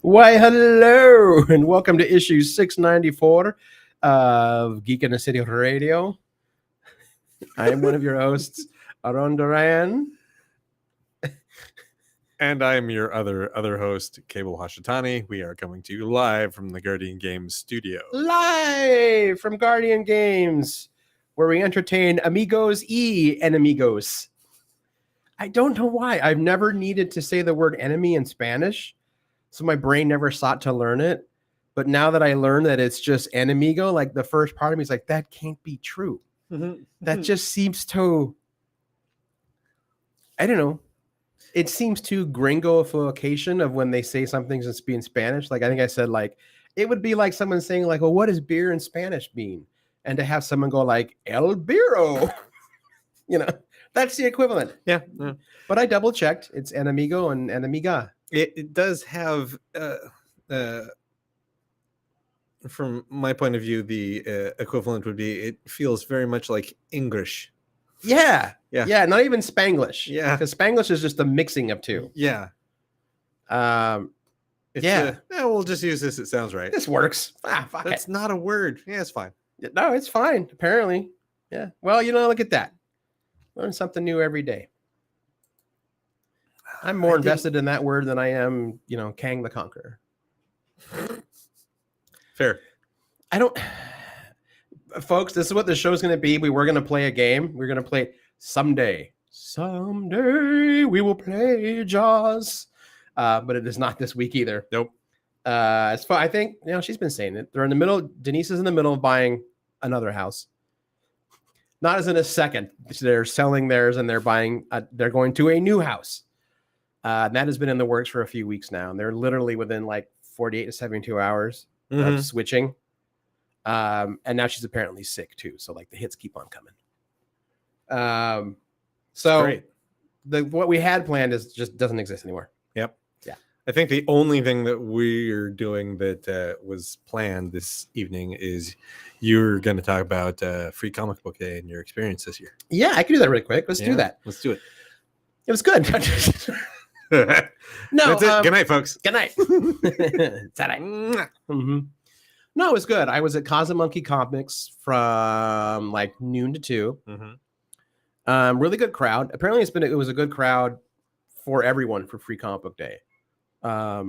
Why, hello, and welcome to issue 694 of Geek in the City Radio. I am one of your hosts, Aron Duran. And I'm your other host, Kaebel Hashitani. We are coming to you live from the Guardian Games studio. Live from Guardian Games, where we entertain amigos y enemigos. I don't know why. I've never needed to say the word enemy in Spanish, so my brain never sought to learn it. But now that I learned that it's just enemigo, like the first part of me is like, that can't be true. That just seems to, I don't know. It seems too gringoification of when they say something's in Spanish. Like I think I said, like it would be like someone saying, like, "Well, what does beer in Spanish mean?" And to have someone go like "El Biro," that's the equivalent. Yeah. But I double checked. It's enemigo and enemiga. It does have, from my point of view, the equivalent would be it feels very much like English. Yeah. Not even Spanglish. Yeah, because Spanglish is just a mixing of two. Yeah. We'll just use this. It sounds right. This works. Fuck That's it. not a word. Yeah, it's fine. No, it's fine. Apparently. Yeah. Well, look at that. Learn something new every day. I'm more invested in that word than I am, Kang the Conqueror. Fair. Folks, this is what the show's going to be. We were going to play a game. We're going to play someday. Someday we will play Jaws. But it is not this week either. Nope. As far I think, she's been saying it. They're in the middle. Denise is in the middle of buying another house. Not as in a second. They're selling theirs and they're buying. They're going to a new house. And that has been in the works for a few weeks now. And they're literally within like 48 to 72 hours of switching. And now she's apparently sick too. So like the hits keep on coming. What we had planned is just doesn't exist anymore. Yep. Yeah. I think the only thing that we're doing that was planned this evening is you're going to talk about Free Comic Book Day and your experience this year. Yeah, I can do that really quick. Let's do that. Let's do it. It was good. No, that's it. Good night, folks. Good night. No, it was good. I was at Casa Monkey Comics from like noon to 2. Really good crowd. Apparently, it was a good crowd for everyone for Free Comic Book Day. I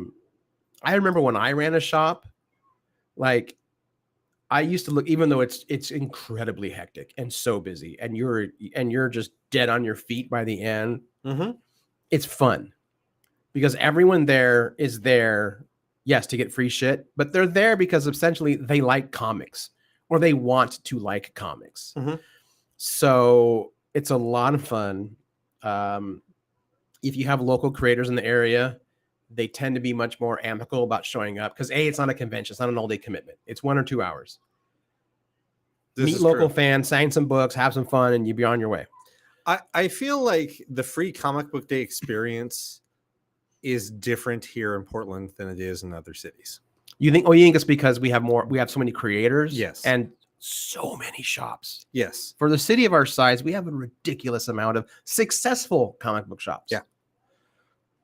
remember when I ran a shop, like I used to look, even though it's incredibly hectic and so busy, and you're just dead on your feet by the end. It's fun because everyone there is there, yes, to get free shit, but they're there because essentially they like comics or they want to like comics. So it's a lot of fun. If you have local creators in the area, they tend to be much more amicable about showing up because it's not a convention. It's not an all-day commitment. It's 1 or 2 hours. Meet local fans, sign some books, have some fun, and you be on your way. I feel like the Free Comic Book Day experience is different here in Portland than it is in other cities. You think it's because we have so many creators? Yes. And so many shops. Yes. For the city of our size, we have a ridiculous amount of successful comic book shops. Yeah.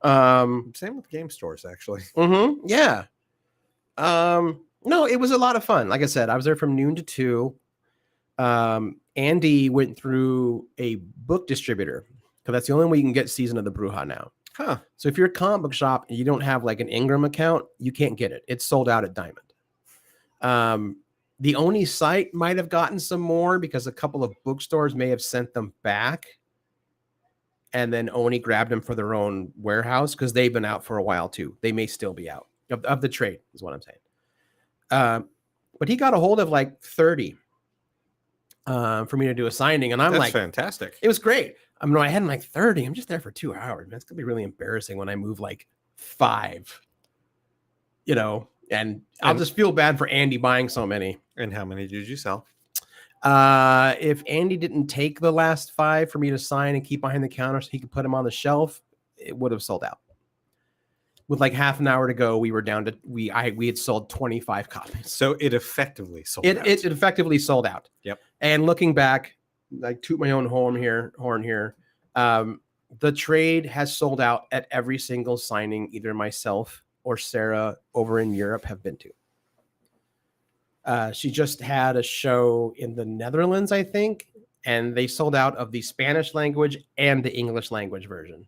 Same with game stores, actually. Yeah. No, it was a lot of fun. Like I said, I was there from noon to 2. Andy went through a book distributor because that's the only way you can get Season of the Bruja now. So if you're a comic book shop and you don't have like an Ingram account, you can't get it. It's sold out at Diamond. The Oni site might have gotten some more because a couple of bookstores may have sent them back. And then Oni grabbed them for their own warehouse because they've been out for a while too. They may still be out of the trade is what I'm saying. But he got a hold of like 30 for me to do a signing. And I'm That's like, fantastic. It was great. I had like 30. I'm just there for 2 hours. Man, it's going to be really embarrassing when I move like 5, and I'll just feel bad for Andy buying so many. And how many did you sell? If Andy didn't take the last 5 for me to sign and keep behind the counter so he could put them on the shelf, it would have sold out. With like half an hour to go, we were down to we had sold 25 copies. So it effectively sold out. It effectively sold out. Yep. And looking back, like toot my own horn here. The trade has sold out at every single signing either myself or Sarah over in Europe have been to. She just had a show in the Netherlands, I think, and they sold out of the Spanish language and the English language version.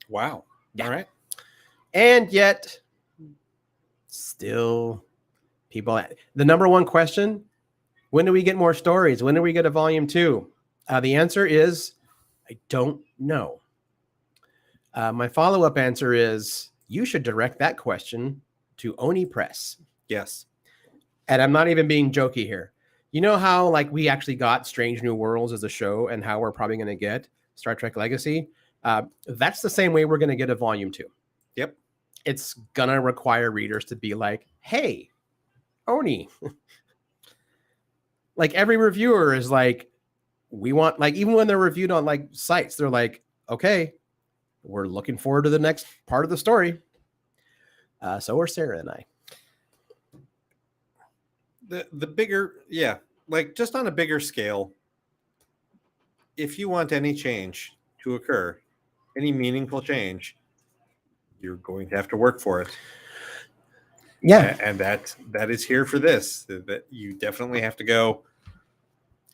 Wow. Yeah. All right. And yet, still, people. The number one question: when do we get more stories? When do we get a volume 2? The answer is, I don't know. My follow-up answer is, you should direct that question to Oni Press. Yes. And I'm not even being jokey here. You know how like we actually got Strange New Worlds as a show and how we're probably going to get Star Trek Legacy? That's the same way we're going to get a volume 2. Yep. It's going to require readers to be like, hey, Oni. Like every reviewer is like, we want, like, even when they're reviewed on like sites, they're like, okay, we're looking forward to the next part of the story. So are Sarah and I. The bigger, yeah, like just on a bigger scale, if you want any change to occur, any meaningful change, you're going to have to work for it. Yeah. And that is here for this, that you definitely have to go,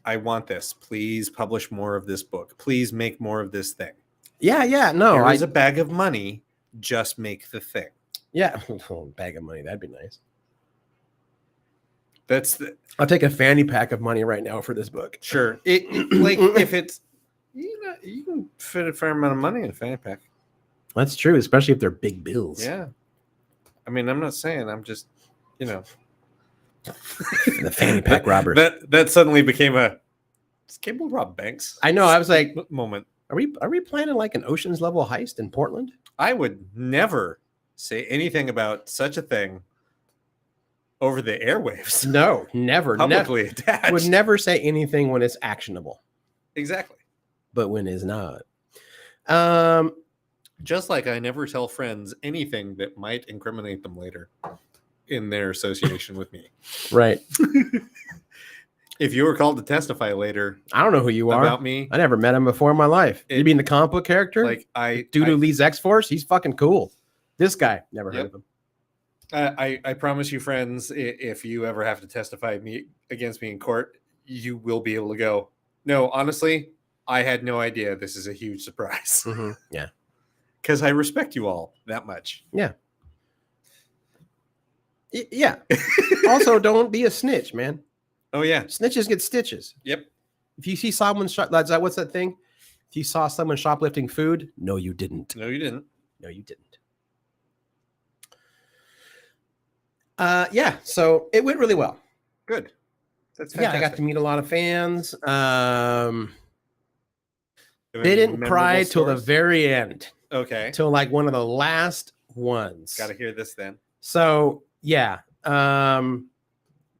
I want this. Please publish more of this book. Please make more of this thing. Yeah. No, There is a bag of money. Just make the thing. Yeah. Bag of money. That'd be nice. I'll take a fanny pack of money right now for this book. Sure. Like if it's, you can fit a fair amount of money in a fanny pack. That's true, especially if they're big bills. Yeah. I mean, I'm not saying, I'm just, the fanny pack robber. That suddenly became does Kaebel rob banks? I know. I was like, moment. Are we planning like an Ocean's level heist in Portland? I would never say anything about such a thing over the airwaves. No, never. Publicly attached. Would never say anything when it's actionable. Exactly. But when it's not. Just like I never tell friends anything that might incriminate them later in their association with me. Right. If you were called to testify later, I don't know who you are. About me. I never met him before in my life. You mean the comic book character? Like dude who leads X-Force? He's fucking cool. This guy, never heard of him. I promise you, friends, if you ever have to testify against me in court, you will be able to go, no, honestly, I had no idea. This is a huge surprise. Mm-hmm. Yeah. Because I respect you all that much. Yeah. Yeah. Also, don't be a snitch, man. Oh, yeah. Snitches get stitches. Yep. If you see someone, what's that thing? If you saw someone shoplifting food, no, you didn't. No, you didn't. No, you didn't. Yeah, so it went really well. Good. That's fantastic. Yeah, I got to meet a lot of fans. Didn't cry till the very end. Okay. Till like one of the last ones. Got to hear this then. So, yeah.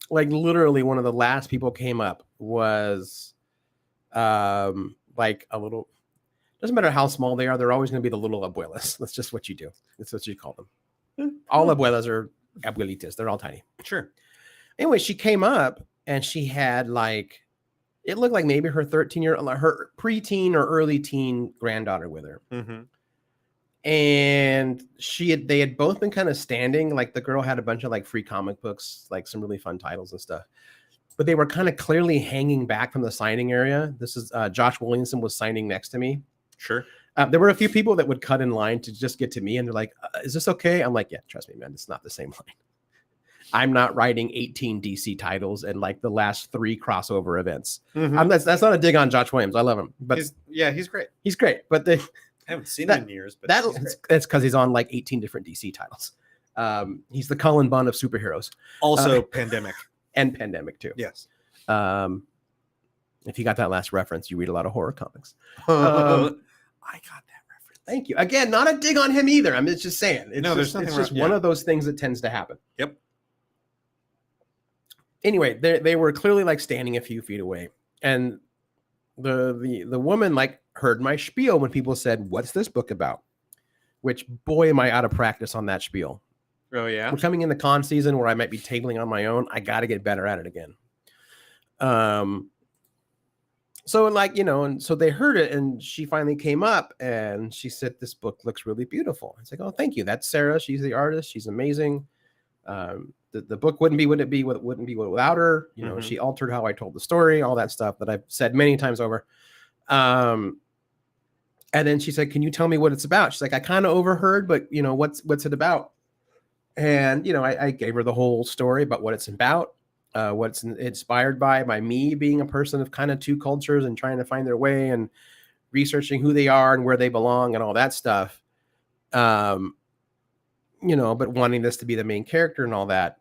Like literally one of the last people came up was like a little, doesn't matter how small they are, they're always going to be the little abuelas. That's just what you do. That's what you call them. All abuelas are abuelitas. They're all tiny. Sure. Anyway, she came up and she had like, it looked like maybe her her preteen or early teen granddaughter with her. Mm-hmm. And they had both been kind of standing, like the girl had a bunch of like free comic books, like some really fun titles and stuff, but they were kind of clearly hanging back from the signing area. This is Josh Williamson was signing next to me. Sure. There were a few people that would cut in line to just get to me, and they're like, is this okay? I'm like, yeah, trust me, man, it's not the same line. I'm not writing 18 DC titles and like the last 3 crossover events. Mm-hmm. That's not a dig on Josh Williams. I love him, but he's great. He's great, but I haven't seen him in years, but that's because he's on like 18 different DC titles. He's the Cullen Bunn of superheroes. Also Pandemic. And Pandemic too. Yes. If you got that last reference, you read a lot of horror comics. I got that reference. Thank you. Again, not a dig on him either. I'm just saying. There's nothing it's just one of those things that tends to happen. Yep. Anyway, they were clearly like standing a few feet away. And the woman like heard my spiel when people said, "What's this book about?" Which, boy, am I out of practice on that spiel. Oh, yeah. We're coming in the con season where I might be tabling on my own. I got to get better at it again. So like, you know, and so they heard it, and she finally came up and she said, "This book looks really beautiful." It's like, "Oh, thank you. That's Sarah. She's the artist. She's amazing. The book wouldn't be without her. You know, she altered how I told the story, all that stuff that I've said many times over." And then she said, "Can you tell me what it's about?" She's like, "I kind of overheard, but you know, what's it about?" And you know, I gave her the whole story about what it's about. What's inspired by me being a person of kind of two cultures and trying to find their way and researching who they are and where they belong and all that stuff. You know, but wanting this to be the main character and all that.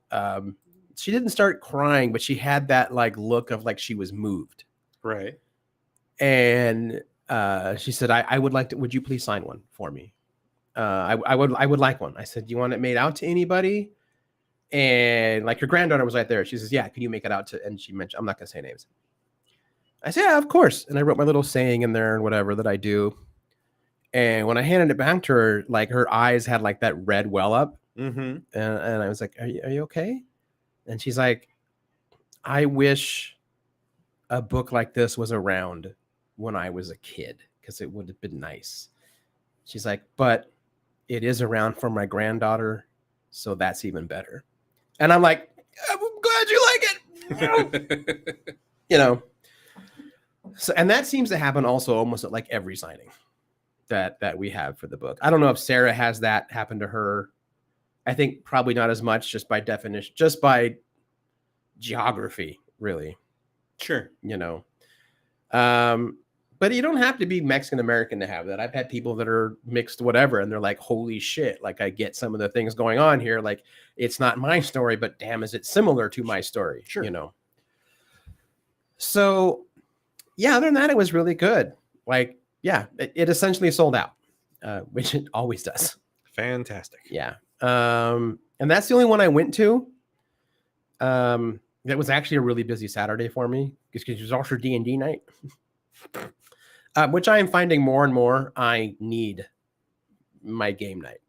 She didn't start crying, but she had that like look of like she was moved. Right. And she said, I would like to, would you please sign one for me? I would like one. I said, "Do you want it made out to anybody?" And like her granddaughter was right there. She says, "Yeah, can you make it out to," and she mentioned, I'm not going to say names. I said, "Yeah, of course." And I wrote my little saying in there and whatever that I do. And when I handed it back to her, like her eyes had like that red well up. And I was like, are you okay? And she's like, "I wish a book like this was around when I was a kid because it would have been nice." She's like, "But it is around for my granddaughter. So that's even better." And I'm like, "I'm glad you like it." You know, so, and that seems to happen also almost at like every signing that we have for the book. I don't know if Sarah has that happen to her. I think probably not as much, just by definition, just by geography, really. Sure. You know, but you don't have to be Mexican American to have that. I've had people that are mixed whatever, and they're like, "Holy shit, like I get some of the things going on here. Like it's not my story, but damn, is it similar to my story?" Sure. You know? So yeah, other than that, it was really good. Like, yeah, it essentially sold out, which it always does. Fantastic. Yeah. And that's the only one I went to. That was actually a really busy Saturday for me because it was also D&D night. Which I am finding more and more I need my game night.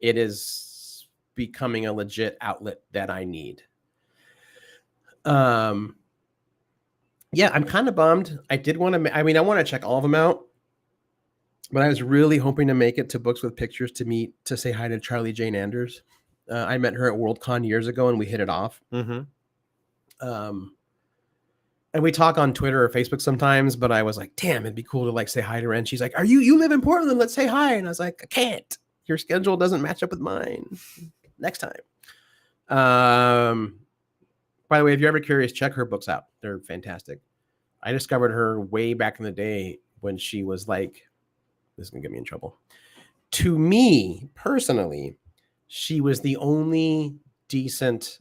It is becoming a legit outlet that I need. Yeah, I'm kind of bummed. I did want to, I mean, I want to check all of them out, but I was really hoping to make it to Books with Pictures to say hi to Charlie Jane Anders. I met her at Worldcon years ago and we hit it off. And we talk on Twitter or Facebook sometimes, but I was like, damn, it'd be cool to like say hi to her. And she's like, you live in Portland? Let's say hi. And I was like, I can't. Your schedule doesn't match up with mine. Next time. By the way, if you're ever curious, check her books out. They're fantastic. I discovered her way back in the day when she was like, this is going to get me in trouble. To me, personally, she was the only decent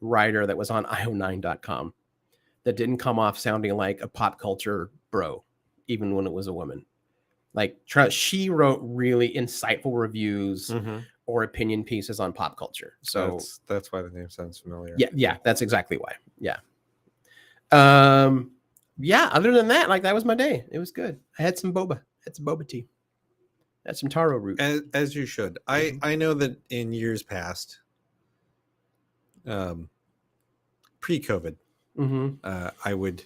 writer that was on io9.com. that didn't come off sounding like a pop culture bro, even when it was a woman. Like she wrote really insightful reviews or opinion pieces on pop culture. So that's why the name sounds familiar. Yeah, that's exactly why. Yeah. Yeah, other than that, like that was my day. It was good. I had some boba. Had some boba tea. Had some taro root. As you should. I know that in years past, pre-COVID, I would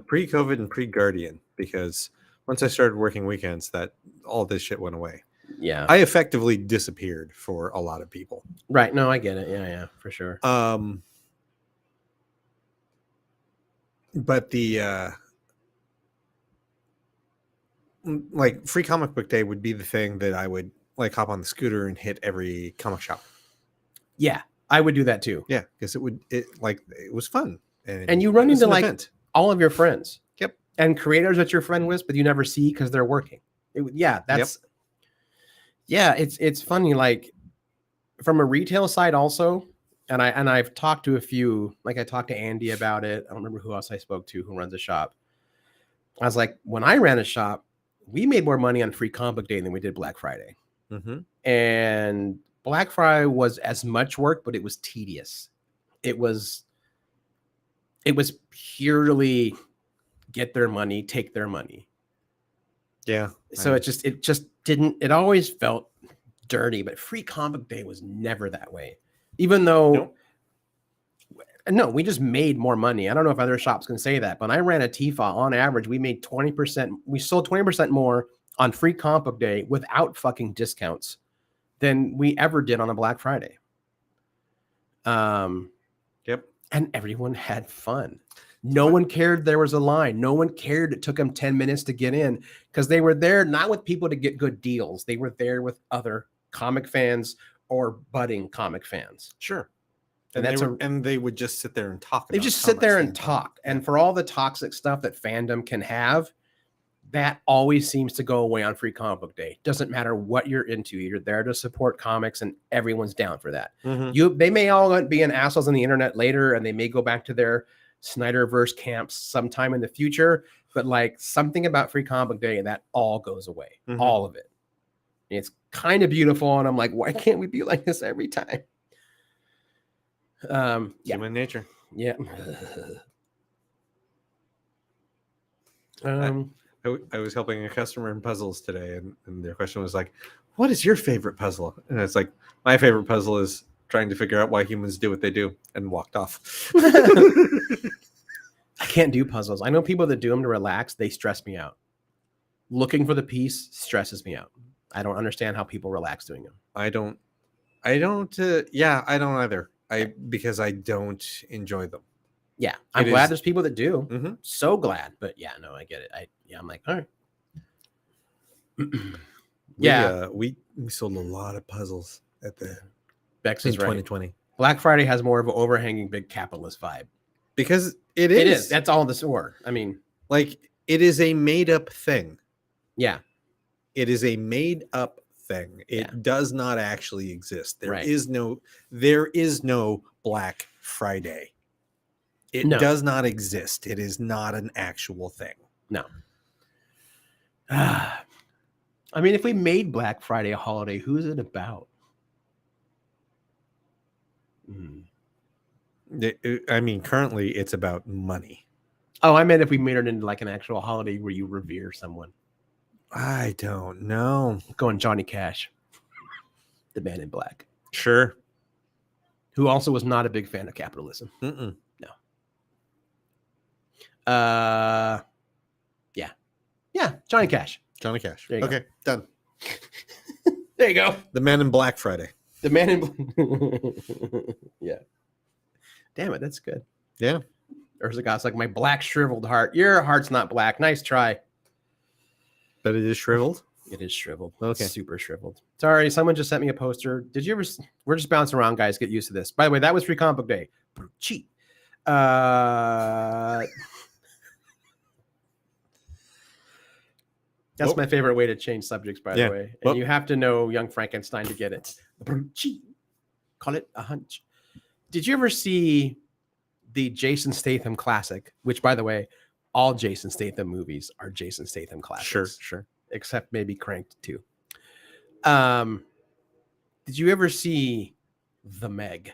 pre-COVID and pre-Guardian, because once I started working weekends, that all this shit went away. Yeah, I effectively disappeared for a lot of people. Right. No, I get it. Yeah, for sure. But the like Free Comic Book Day would be the thing that I would like hop on the scooter and hit every comic shop. Yeah, I would do that too. Yeah, because it was fun. And you run into like event. All of your friends. Yep. And creators that you're friend with, but you never see because they're working. It's funny. Like from a retail side also, and I've talked to a few, like I talked to Andy about it. I don't remember who else I spoke to who runs a shop. I was like, when I ran a shop, we made more money on Free Comic Book Day than we did Black Friday. And Black Friday was as much work, but it was tedious. It was purely get their money, take their money. Yeah. So it just didn't, it always felt dirty, but Free Comic Day was never that way. Even though No, we just made more money. I don't know if other shops can say that, but I ran a Tifa. On average, we made 20%. We sold 20% more on free comic book day without fucking discounts than we ever did on a Black Friday. Yep. And everyone had fun. No one cared there was a line. No one cared it took them 10 minutes to get in because they were there not with people to get good deals. They were there with other comic fans or budding comic fans. Sure. And they would just sit there and talk. They just sit there and talk. And for all the toxic stuff that fandom can have, that always seems to go away on Free Comic Book Day. Doesn't matter what you're into. You're there to support comics and everyone's down for that. They may all be an assholes on the internet later and they may go back to their Snyderverse camps sometime in the future, but like something about Free Comic Book Day and that all goes away. All of it. It's kind of beautiful. And I'm like, why can't we be like this every time? Human nature. Yeah. I was helping a customer in puzzles today, and their question was like, what is your favorite puzzle? And it's like, my favorite puzzle is trying to figure out why humans do what they do, and walked off. I can't do puzzles. I know people that do them to relax. They stress me out. Looking for the piece stresses me out. I don't understand how people relax doing them. I don't either. Because I don't enjoy them. Yeah, I'm glad there's people that do. So glad, but yeah, no, I get it. I'm like, all right. We sold a lot of puzzles at the Bex in is right. 2020. Black Friday has more of an overhanging big capitalist vibe because it is. That's all this war. I mean, like it is a made up thing. Yeah, it is a made up thing. It does not actually exist. There is no Black Friday. It does not exist. It is not an actual thing. No. I mean, if we made Black Friday a holiday, who's it about? I mean, currently it's about money. Oh, I meant if we made it into like an actual holiday where you revere someone. I don't know. Going Johnny Cash, the Man in Black. Sure. Who also was not a big fan of capitalism. No. Yeah, Johnny Cash. Johnny Cash. There you go. Done. There you go. The Man in Black Friday. The Man in Yeah. Damn it, that's good. Yeah. There's a guy's like, my black shriveled heart. Your heart's not black. Nice try. But it is shriveled? It is shriveled. Okay. It's super shriveled. Sorry, someone just sent me a poster. Did you ever? We're just bouncing around, guys. Get used to this. By the way, that was Free Comic Book Day. Cheat. That's my favorite way to change subjects, by the way. And you have to know Young Frankenstein to get it. Call it a hunch. Did you ever see the Jason Statham classic? Which, by the way, all Jason Statham movies are Jason Statham classics. Sure. Except maybe Cranked 2. Did you ever see The Meg?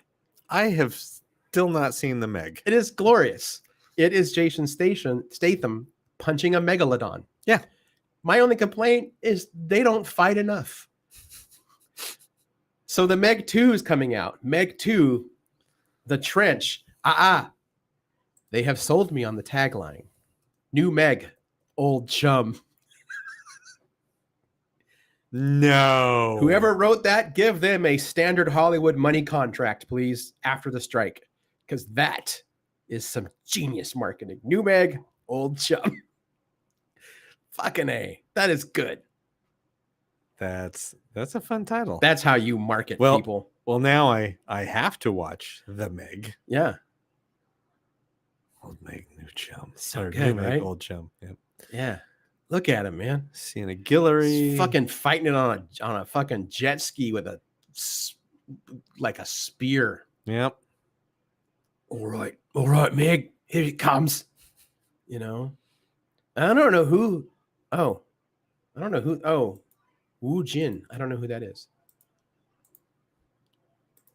I have still not seen The Meg. It is glorious. It is Jason Statham punching a megalodon. Yeah. My only complaint is they don't fight enough. So The Meg 2 is coming out. Meg 2, The Trench. They have sold me on the tagline. New Meg, old chum. No. Whoever wrote that, give them a standard Hollywood money contract, please, after the strike. Because that is some genius marketing. New Meg, old chum. Fucking A. That is good. That's a fun title. That's how you market people. Well, now I have to watch The Meg. Yeah. Old Meg, new chum. So good, New right? Meg, old chum. Yep. Yeah. Look at him, man. Seeing a Guillory. He's fucking fighting it on a fucking jet ski with a spear. Yep. All right, Meg. Here it comes. You know. I don't know who. Oh. Wu Jin. I don't know who that is.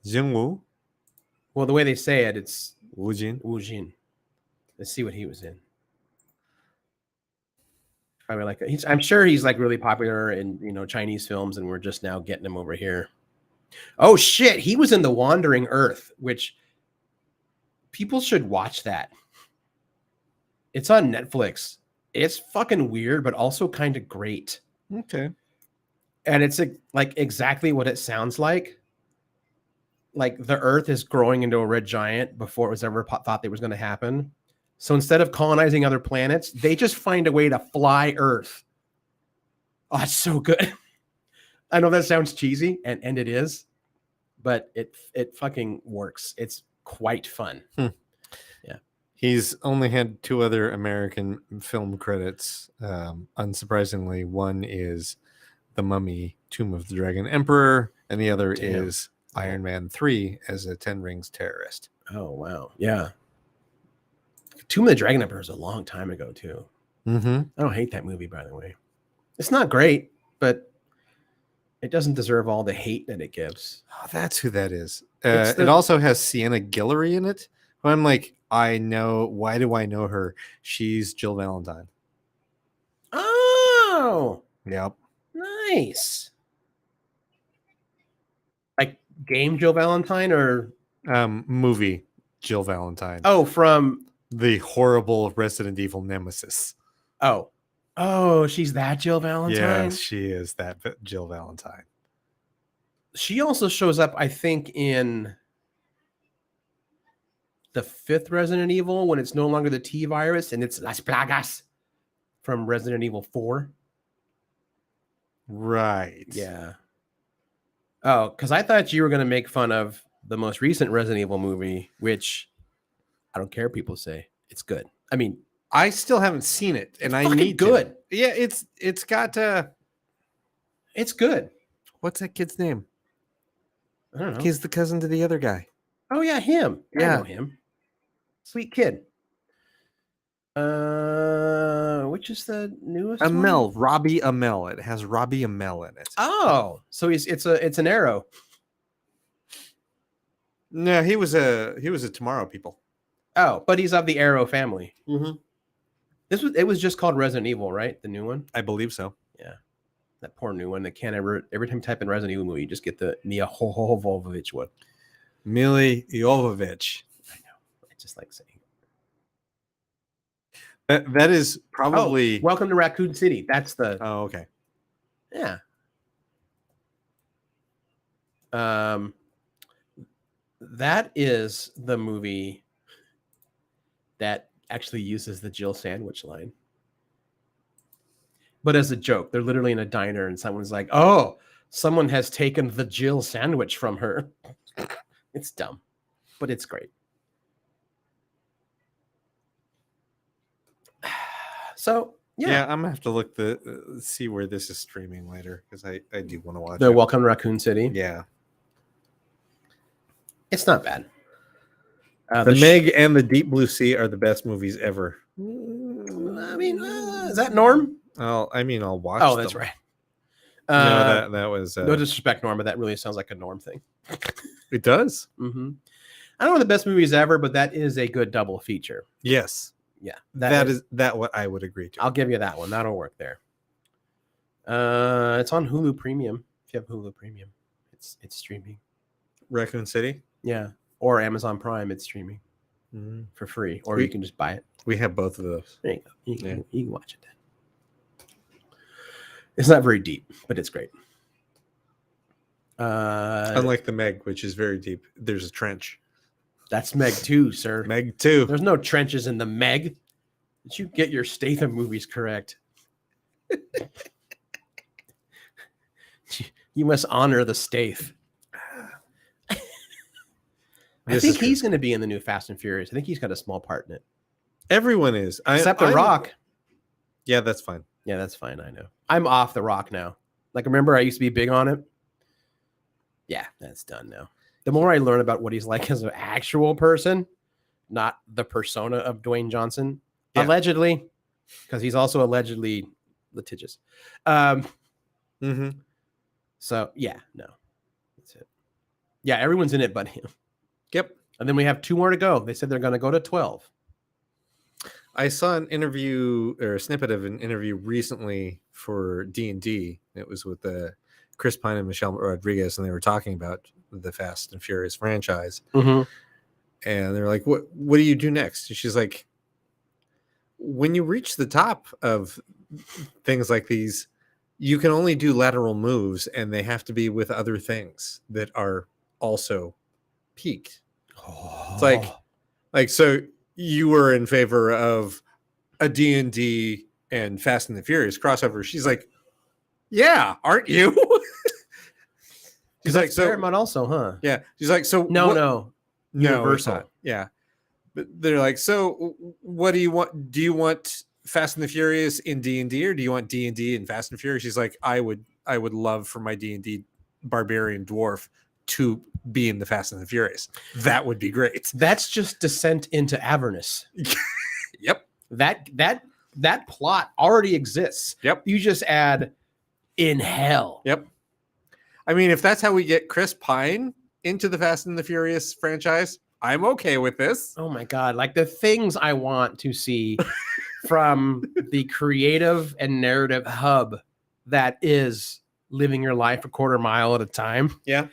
Jingwu. Well, the way they say it, it's Wu Jin. Let's see what he was in. Probably I'm sure he's like really popular in Chinese films, and we're just now getting him over here. Oh shit, he was in The Wandering Earth, which People should watch that. It's on Netflix. It's fucking weird, but also kind of great. Okay. And it's like exactly what it sounds like. Like the Earth is growing into a red giant before it was ever thought that was going to happen. So instead of colonizing other planets, they just find a way to fly Earth. Oh, it's so good. I know that sounds cheesy, and it is, but it fucking works. It's quite fun. Yeah. He's only had 2 other American film credits. Unsurprisingly, one is The Mummy, Tomb of the Dragon Emperor, and the other is Iron Man 3 as a 10 Rings terrorist. Oh, wow. Yeah. Tomb of the Dragon Emperor is a long time ago, too. Mm-hmm. I don't hate that movie, by the way. It's not great, but it doesn't deserve all the hate that it gives. Oh, that's who that is. It also has Sienna Guillory in it. I'm like, I know. Why do I know her? She's Jill Valentine. Oh, Yep. nice. Like game Jill Valentine or movie Jill Valentine. Oh, from the horrible Resident Evil nemesis. Oh, she's that Jill Valentine? Yes, she is that Jill Valentine. She also shows up, I think, in the 5th Resident Evil when it's no longer the T virus and it's Las Plagas from Resident Evil 4. Right. Yeah. Oh, because I thought you were going to make fun of the most recent Resident Evil movie, which I don't care. People say it's good. I mean, I still haven't seen it, and I need good. To. Yeah, it's got it's good. What's that kid's name? I don't know. He's the cousin to the other guy. Oh yeah, him. Yeah. I know him. Sweet kid. Which is the newest Amell, one? Robbie Amell. It has Robbie Amell in it. Oh, so it's an Arrow. No, he was a Tomorrow People. Oh, but he's of the Arrow family. Mm-hmm. It was just called Resident Evil, right? The new one? I believe so. Yeah. That poor new one that can't every time you type in Resident Evil movie, you just get the Mia Jovovich one. Mila Jovovich. I know. I just like saying it. That is probably Welcome to Raccoon City. That's the okay. Yeah. That is the movie that actually uses the Jill sandwich line. But as a joke, they're literally in a diner and someone's like, oh, someone has taken the Jill sandwich from her. It's dumb, but it's great. So, yeah. I'm going to have to look see where this is streaming later because I do want to watch The it. Welcome to Raccoon City. Yeah. It's not bad. The Meg and the Deep Blue Sea are the best movies ever. I mean, is that Norm? I'll watch Oh, that's them. right. No, that was... no disrespect, Norm, but that really sounds like a Norm thing. It does? Mm-hmm. I don't know the best movies ever, but that is a good double feature. Yes. Yeah. That is what I would agree to. I'll give you that one. That'll work there. It's on Hulu Premium. If you have Hulu Premium, it's streaming. Raccoon City? Yeah. Or Amazon Prime, it's streaming for free. Or you can just buy it. We have both of those. There you go. You can watch it then. It's not very deep, but it's great. Unlike the Meg, which is very deep, there's a trench. That's Meg 2, sir. Meg 2. There's no trenches in the Meg. Did you get your Statham movies correct? You must honor the Stath. I think he's going to be in the new Fast and Furious. I think he's got a small part in it. Everyone is. Except The Rock. Yeah, that's fine. Yeah, that's fine. I know. I'm off The Rock now. Like, remember I used to be big on it? Yeah, that's done now. The more I learn about what he's like as an actual person, not the persona of Dwayne Johnson, allegedly, because he's also allegedly litigious. So, yeah, no. That's it. Yeah, everyone's in it but him. Yep. And then we have 2 more to go. They said they're going to go to 12. I saw an interview or a snippet of an interview recently for D&D. It was with Chris Pine and Michelle Rodriguez, and they were talking about the Fast and Furious franchise. And they're like, what do you do next? And she's like, when you reach the top of things like these, you can only do lateral moves, and they have to be with other things that are also peaked. It's like, so you were in favor of a D&D and Fast and the Furious crossover. She's like, yeah, aren't you? She's like, so Paramount also, huh? Yeah. She's like, so no, Universal. Yeah. But they're like, so what do you want? Do you want Fast and the Furious in D&D, or do you want D&D and Fast and Furious? She's like, I would love for my D&D barbarian dwarf to be in the Fast and the Furious. That would be great. That's just descent into Avernus. Yep. That plot already exists. Yep. You just add in hell. Yep. I mean, if that's how we get Chris Pine into the Fast and the Furious franchise, I'm okay with this. Oh my God. Like the things I want to see from the creative and narrative hub that is living your life a quarter mile at a time. Yeah.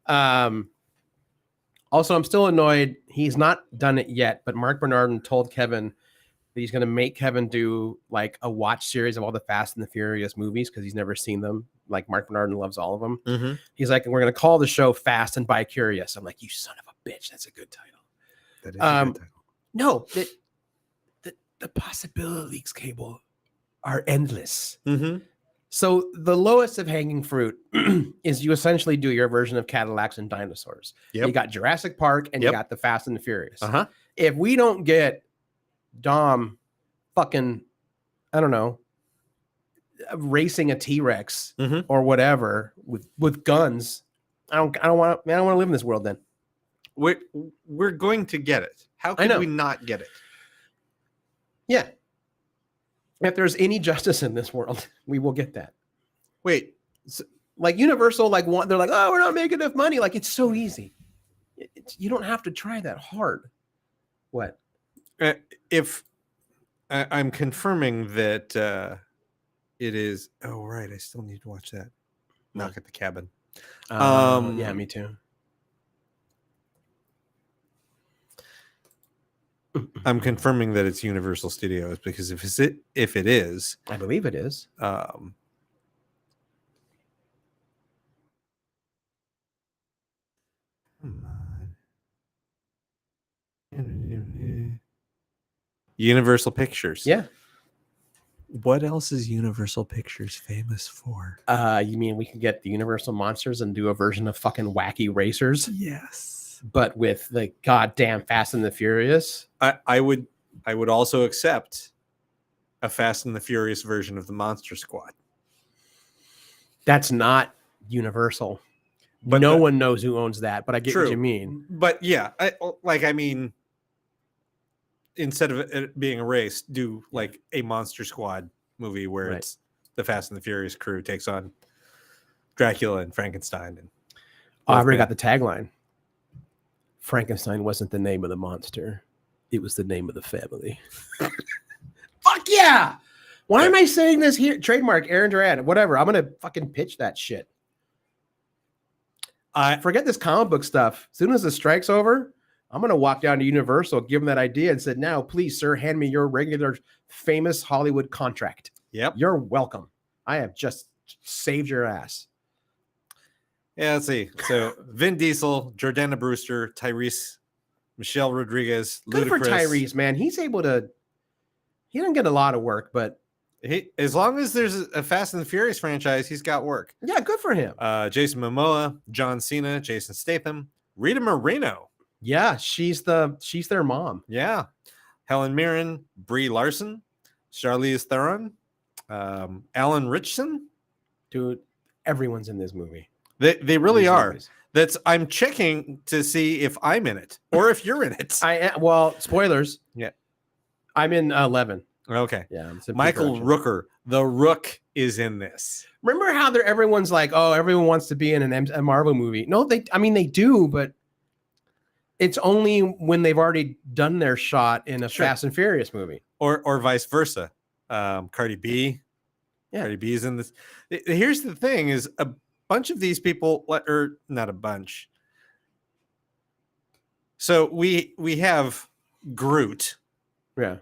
Also, I'm still annoyed. He's not done it yet, but Mark Bernardin told Kevin that he's going to make Kevin do like a watch series of all the Fast and the Furious movies because he's never seen them. Like Mark Bernardin loves all of them. Mm-hmm. He's like, and we're going to call the show Fast and Bi-Curious. I'm like, you son of a bitch. That's a good title. That is a good title. No, the possibilities, Kaebel, are endless. Mm-hmm. So the lowest of hanging fruit is you essentially do your version of Cadillacs and dinosaurs. Yep. You got Jurassic Park and you got the Fast and the Furious. Uh-huh. If we don't get Dom fucking, I don't know, racing a T-Rex or whatever with guns, I don't want to live in this world then. We're going to get it. How can we not get it? Yeah. If there's any justice in this world, we will get that. Wait, like Universal, like they're like, oh, we're not making enough money. Like it's so easy. You don't have to try that hard. What? If I'm confirming that it is. Oh, right. I still need to watch that. Knock at the Cabin. Yeah, me too. I'm confirming that it's Universal Studios because if it is, I believe it is. Come on. Universal Pictures. Yeah. What else is Universal Pictures famous for? You mean we could get the Universal Monsters and do a version of fucking Wacky Racers? Yes. But with the goddamn Fast and the Furious? I would also accept a Fast and the Furious version of the Monster Squad. That's not Universal. But no one knows who owns that, but I get what you mean. But yeah, I mean, instead of it being a race, do like a Monster Squad movie where it's the Fast and the Furious crew takes on Dracula and Frankenstein. And I already got the tagline. Frankenstein wasn't the name of the monster. It was the name of the family. Fuck yeah! Why am I saying this here? Trademark, Aaron Duran, whatever. I'm going to fucking pitch that shit. Forget this comic book stuff. As soon as the strike's over, I'm going to walk down to Universal, give them that idea and said, now, please, sir, hand me your regular famous Hollywood contract. Yep. You're welcome. I have just saved your ass. Yeah, let's see. So Vin Diesel, Jordana Brewster, Tyrese, Michelle Rodriguez, Good Ludacris. for Tyrese, man. He's able to. He doesn't get a lot of work, but as long as there's a Fast and the Furious franchise, he's got work. Yeah, good for him. Jason Momoa, John Cena, Jason Statham, Rita Moreno. Yeah, she's their mom. Yeah, Helen Mirren, Brie Larson, Charlize Theron, Alan Ritchson. Dude, everyone's in this movie. They really are. Movies. I'm checking to see if I'm in it or if you're in it. Well, spoilers. Yeah, I'm in 11. Okay. Yeah. Michael Rooker, the Rook, is in this. Remember how everyone's like, oh, everyone wants to be in a Marvel movie. No, they do, but it's only when they've already done their shot in a Fast and Furious movie, or vice versa. Cardi B. Yeah. Cardi B is in this. Here's the thing: is a bunch of these people, or not a bunch, So we have Groot, Yeah.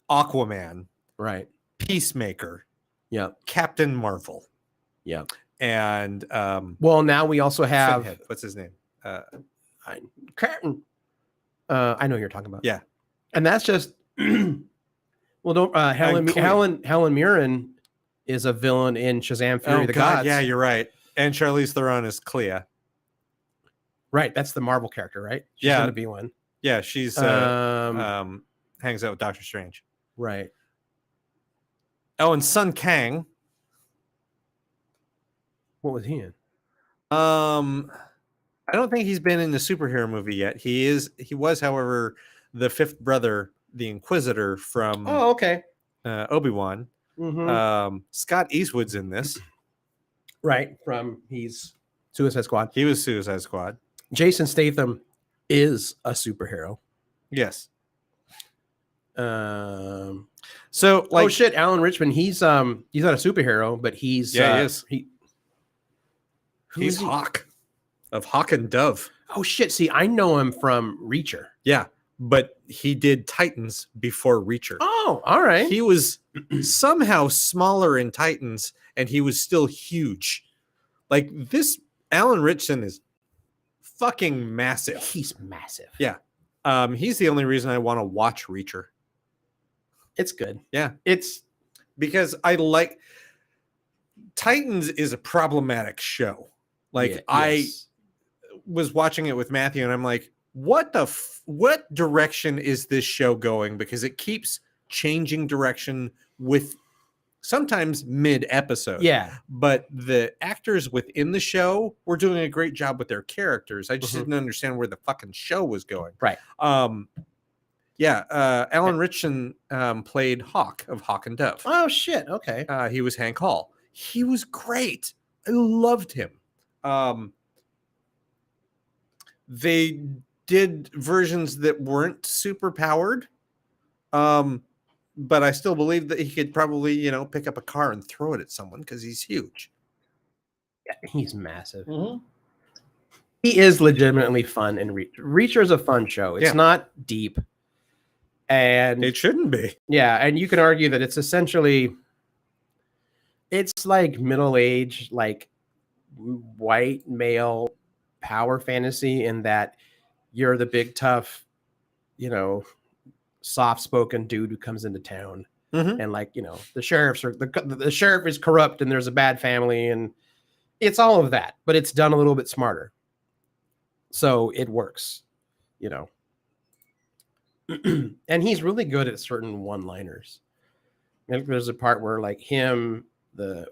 Aquaman, Right. Peacemaker, Yep. Captain Marvel, Yep. and Well, now we also have Finhead. What's his name? Captain. I know who you're talking about. Yeah. And that's just well, don't Helen Clea. Helen Mirren is a villain in Shazam Fury of the Gods. Yeah, you're right. And Charlize Theron is Clea. Right, that's the Marvel character, right? She's gonna be one. Yeah, she's hangs out with Doctor Strange. Right. Oh, and Sun Kang. What was he in? I don't think he's been in the superhero movie yet. He was, however, the fifth brother, the Inquisitor from Obi-Wan. Mm-hmm. Scott Eastwood's in this. Right, he's Suicide Squad. He was Suicide Squad. Jason Statham is a superhero. Yes. So like, oh shit, Alan Rickman, he's not a superhero, but he's he is. He's Hawk of Hawk and Dove. Oh shit, see, I know him from Reacher. Yeah, but he did Titans before Reacher. Oh, all right. He was somehow smaller in Titans, and he was still huge. Like this, Alan Rickman is fucking massive. He's massive. Yeah. He's the only reason I want to watch Reacher. It's good. Yeah. It's because I like Titans is a problematic show. Like I was watching it with Matthew and I'm like, what direction is this show going? Because it keeps changing direction with sometimes mid episode. Yeah. But the actors within the show were doing a great job with their characters. I just didn't understand where the fucking show was going. Right. Alan Rickman played Hawk of Hawk and Dove. Oh shit. Okay. He was Hank Hall. He was great. I loved him. They did versions that weren't super powered. But I still believe that he could probably, pick up a car and throw it at someone because he's huge. Yeah, he's massive. Mm-hmm. He is legitimately fun, and Reacher is a fun show. It's not deep, and it shouldn't be. Yeah, and you can argue that it's essentially, it's like middle-aged, like white male power fantasy in that you're the big tough, soft-spoken dude who comes into town, and the sheriffs are the sheriff is corrupt and there's a bad family, and it's all of that, but it's done a little bit smarter, so it works, and he's really good at certain one-liners. There's a part where like him,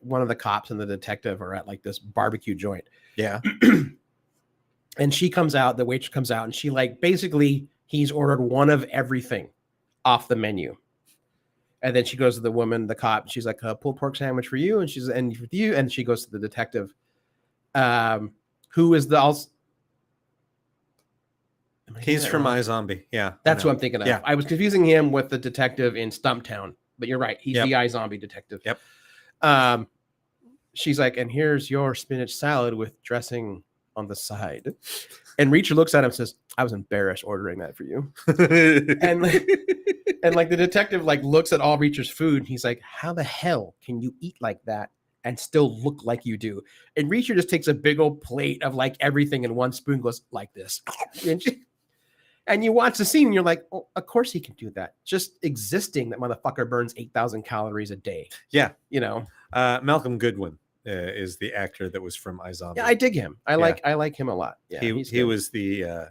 one of the cops and the detective are at like this barbecue joint, and she comes out, the waitress comes out, and she basically he's ordered one of everything off the menu. And then she goes to the woman, the cop, and she's like, a pulled pork sandwich for you. And and with you. And she goes to the detective, who is he's from iZombie. Yeah. That's what I'm thinking of. Yeah. I was confusing him with the detective in Stumptown, but you're right. He's the iZombie detective. Yep. She's like, and here's your spinach salad with dressing on the side. And Reacher looks at him and says, I was embarrassed ordering that for you. and the detective looks at all Reacher's food. And he's like, how the hell can you eat like that and still look like you do? And Reacher just takes a big old plate of everything in one spoon, goes like this. And you watch the scene and you're like, oh, of course he can do that. Just existing, that motherfucker burns 8,000 calories a day. Yeah. Malcolm Goodwin is the actor that was from iZombie. Yeah, I dig him. I like him a lot. Yeah, he was the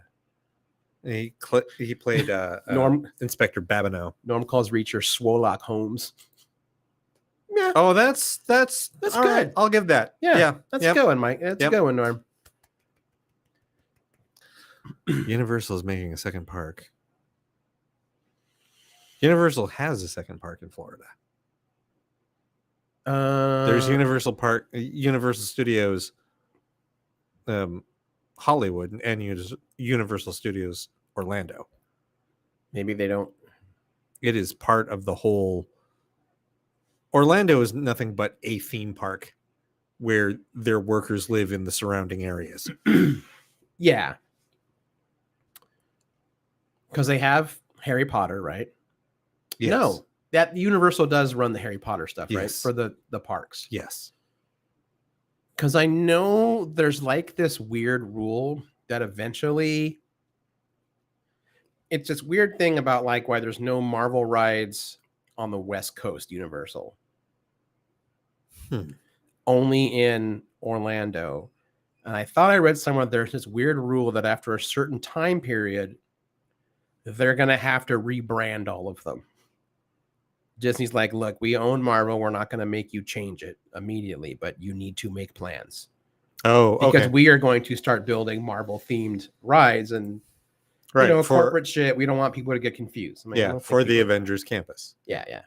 he played Norm Inspector Babineau. Norm calls Reacher Swolock Holmes. Yeah. Oh, that's good. Right. I'll give that. Yeah. That's a good one, Mike. That's a good one, Norm. Universal is making a second park. Universal has a second park in Florida. There's Universal Studios, Hollywood, and Universal Studios Orlando. Maybe they don't. It is part of the whole. Orlando is nothing but a theme park where their workers live in the surrounding areas. Yeah. because they have Harry Potter, right? Yes. No, that Universal does run the Harry Potter stuff, right? Yes. For the parks. Yes. Because I know there's like this weird rule that eventually it's this weird thing about like why there's no Marvel rides on the West Coast Universal. Only in Orlando. And I thought I read somewhere there's this weird rule that after a certain time period, they're going to have to rebrand all of them. Disney's like, look, we own Marvel. We're not going to make you change it immediately, but you need to make plans. Oh, okay. Because we are going to start building Marvel themed rides and right, corporate shit. We don't want people to get confused. I mean, for the Avengers campus. Yeah.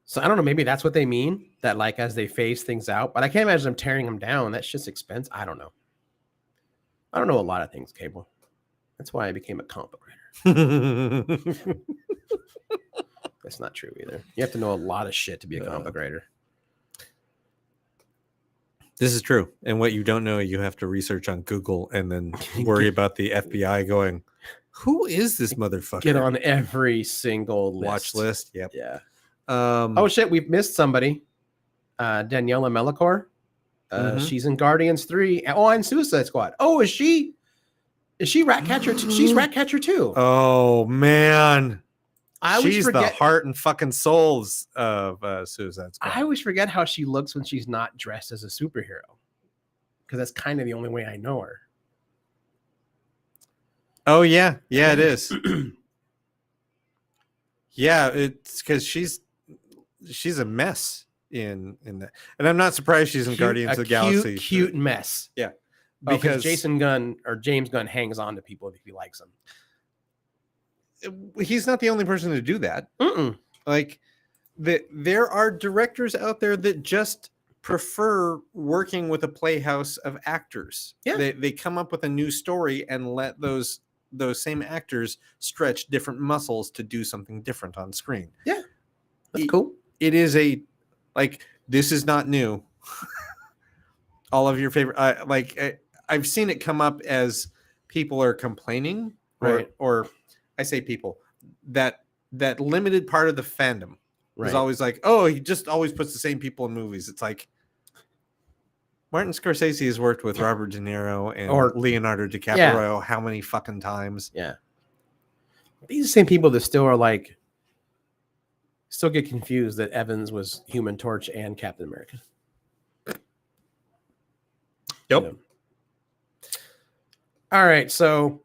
So I don't know. Maybe that's what they mean. That like as they phase things out, but I can't imagine them tearing them down. That's just expense. I don't know. I don't know a lot of things, Kaebel. That's why I became a comic writer. That's not true either. You have to know a lot of shit to be a comic writer. This is true. And what you don't know, you have to research on Google and then worry about the FBI going, who is this motherfucker? Get on every single watch list. Yep. Yeah. Oh shit, we've missed somebody. Daniela Melicor. She's in Guardians 3. Oh, and Suicide Squad. Oh, is she Ratcatcher? She's Ratcatcher too. Oh man. She's the heart and fucking souls of Suicide Squad. I always forget how she looks when she's not dressed as a superhero. Because that's kind of the only way I know her. Oh yeah. Yeah, it is. Yeah, it's because she's a mess in that. And I'm not surprised she's in Guardians of the Galaxy. Cute mess. Yeah. Because James Gunn hangs on to people if he likes them. He's not the only person to do that. Like there are directors out there that just prefer working with a playhouse of actors. Yeah. They come up with a new story and let those same actors stretch different muscles to do something different on screen. Yeah. That's cool. It is this is not new. All of your favorite I've seen it come up as people are complaining, right? Or I say people that limited part of the fandom is always like, oh, he just always puts the same people in movies. It's like Martin Scorsese has worked with Robert De Niro and Leonardo DiCaprio how many fucking times? Yeah. These are the same people that still are still get confused that Evans was Human Torch and Captain America. Yep. All right, so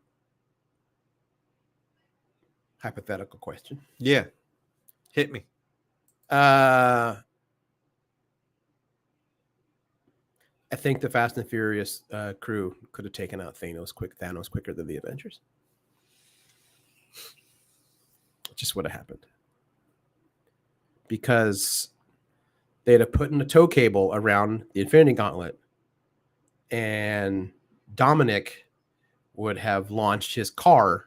hypothetical question. Yeah. Hit me. I think the Fast and Furious crew could have taken out Thanos quicker than the Avengers. Just would have happened. Because they'd have put in a tow cable around the Infinity Gauntlet, and Dominic would have launched his car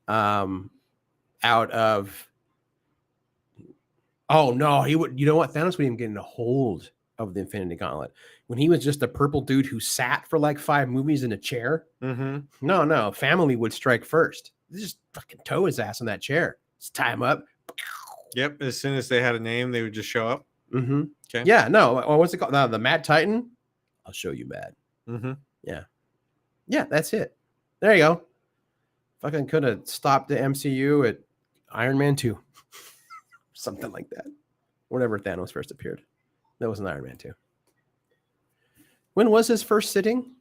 out of... Oh, no, he would... You know what? Thanos wouldn't even get in a hold of the Infinity Gauntlet. When he was just a purple dude who sat for 5 movies in a chair. No, family would strike first. They just fucking tow his ass in that chair. Just tie him up. Yep. As soon as they had a name, they would just show up. Okay. Yeah. No. What's it called? The Mad Titan. I'll show you Mad. Yeah. Yeah. That's it. There you go. Fucking could have stopped the MCU at Iron Man 2. Something like that. Whenever Thanos first appeared. That was an Iron Man 2. When was his first sitting?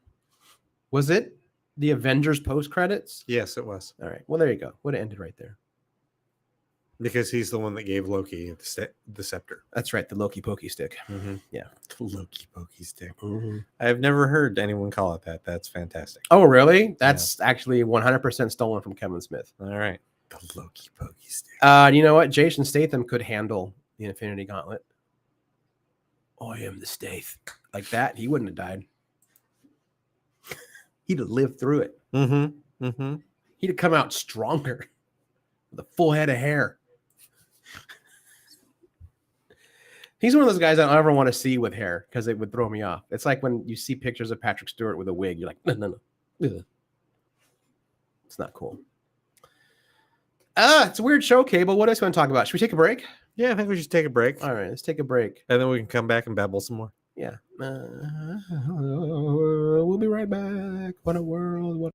Was it the Avengers post credits? Yes, it was. All right. Well, there you go. Would have ended right there. Because he's the one that gave Loki the scepter. That's right. The Loki pokey stick. Yeah. The Loki pokey stick. I've never heard anyone call it that. That's fantastic. Oh, really? That's actually 100% stolen from Kevin Smith. All right. The Loki pokey stick. You know what? Jason Statham could handle the Infinity Gauntlet. I am the Stath. Like that, he wouldn't have died. He'd have lived through it. He'd have come out stronger with a full head of hair. He's one of those guys I don't ever want to see with hair because it would throw me off. It's like when you see pictures of Patrick Stewart with a wig, you're like, no. It's not cool. It's a weird show, Kaebel. What else do you want to talk about? Should we take a break? Yeah, I think we should take a break. All right, let's take a break. And then we can come back and babble some more. Yeah. We'll be right back. What a world. What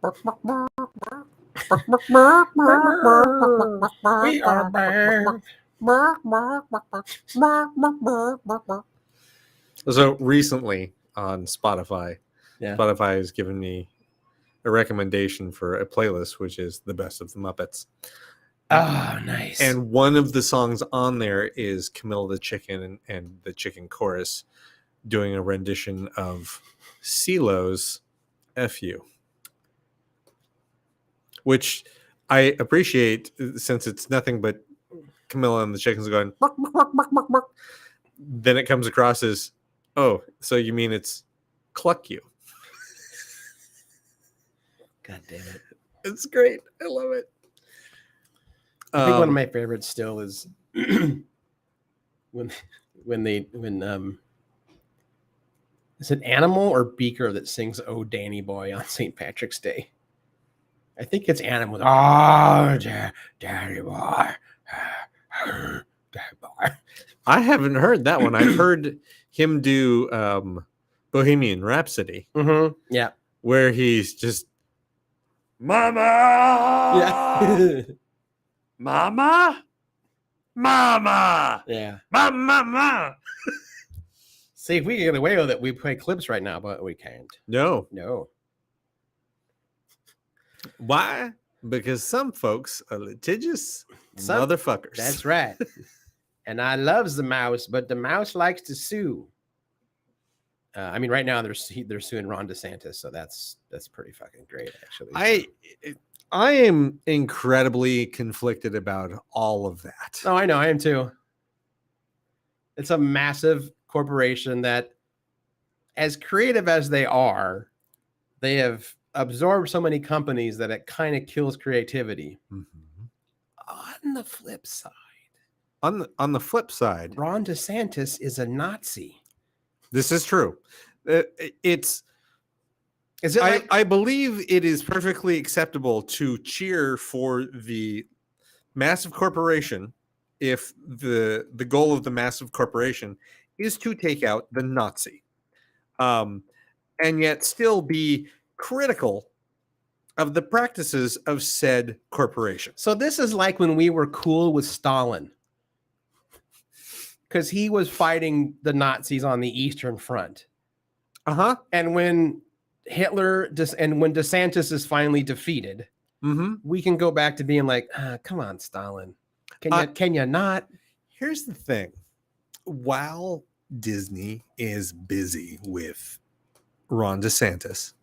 We are back. So recently on Spotify, Yeah. Spotify has given me a recommendation for a playlist, which is the best of the Muppets. Oh, nice. And one of the songs on there is Camilla the Chicken and the Chicken Chorus doing a rendition of CeeLo's F You, which I appreciate since it's nothing but Camilla and the chickens going, "Bark, bark, bark, bark, bark, bark." Then it comes across as, oh, so you mean it's cluck you. God damn it. It's great. I love it. I think one of my favorites still is when is it Animal or Beaker that sings "Oh Danny Boy" on St. Patrick's Day? I think it's Animal. Oh, Danny Boy. Danny Boy. I haven't heard that one. I've heard him do Bohemian Rhapsody. Mm-hmm. Yeah. Where he's just, Mama! Yeah. Mama? Mama! Yeah. Mama! See, if we get away with it, we play clips right now, but we can't. No. Why? Because some folks are litigious motherfuckers. That's right. And I loves the mouse, but the mouse likes to sue. I mean, right now they're suing Ron DeSantis, so that's pretty fucking great, actually. I am incredibly conflicted about all of that. Oh, I know, I am too. It's a massive corporation that, as creative as they are, they have absorbed so many companies that it kind of kills creativity. Mm-hmm. On the flip side, on the flip side, Ron DeSantis is a Nazi. This is true. I believe it is perfectly acceptable to cheer for the massive corporation if the goal of the massive corporation is to take out the Nazi, and yet still be critical of the practices of said corporation. So this is like when we were cool with Stalin, because he was fighting the Nazis on the Eastern Front. And when when DeSantis is finally defeated, we can go back to being like, come on, Stalin. Can you not? Here's the thing. While Disney is busy with Ron DeSantis,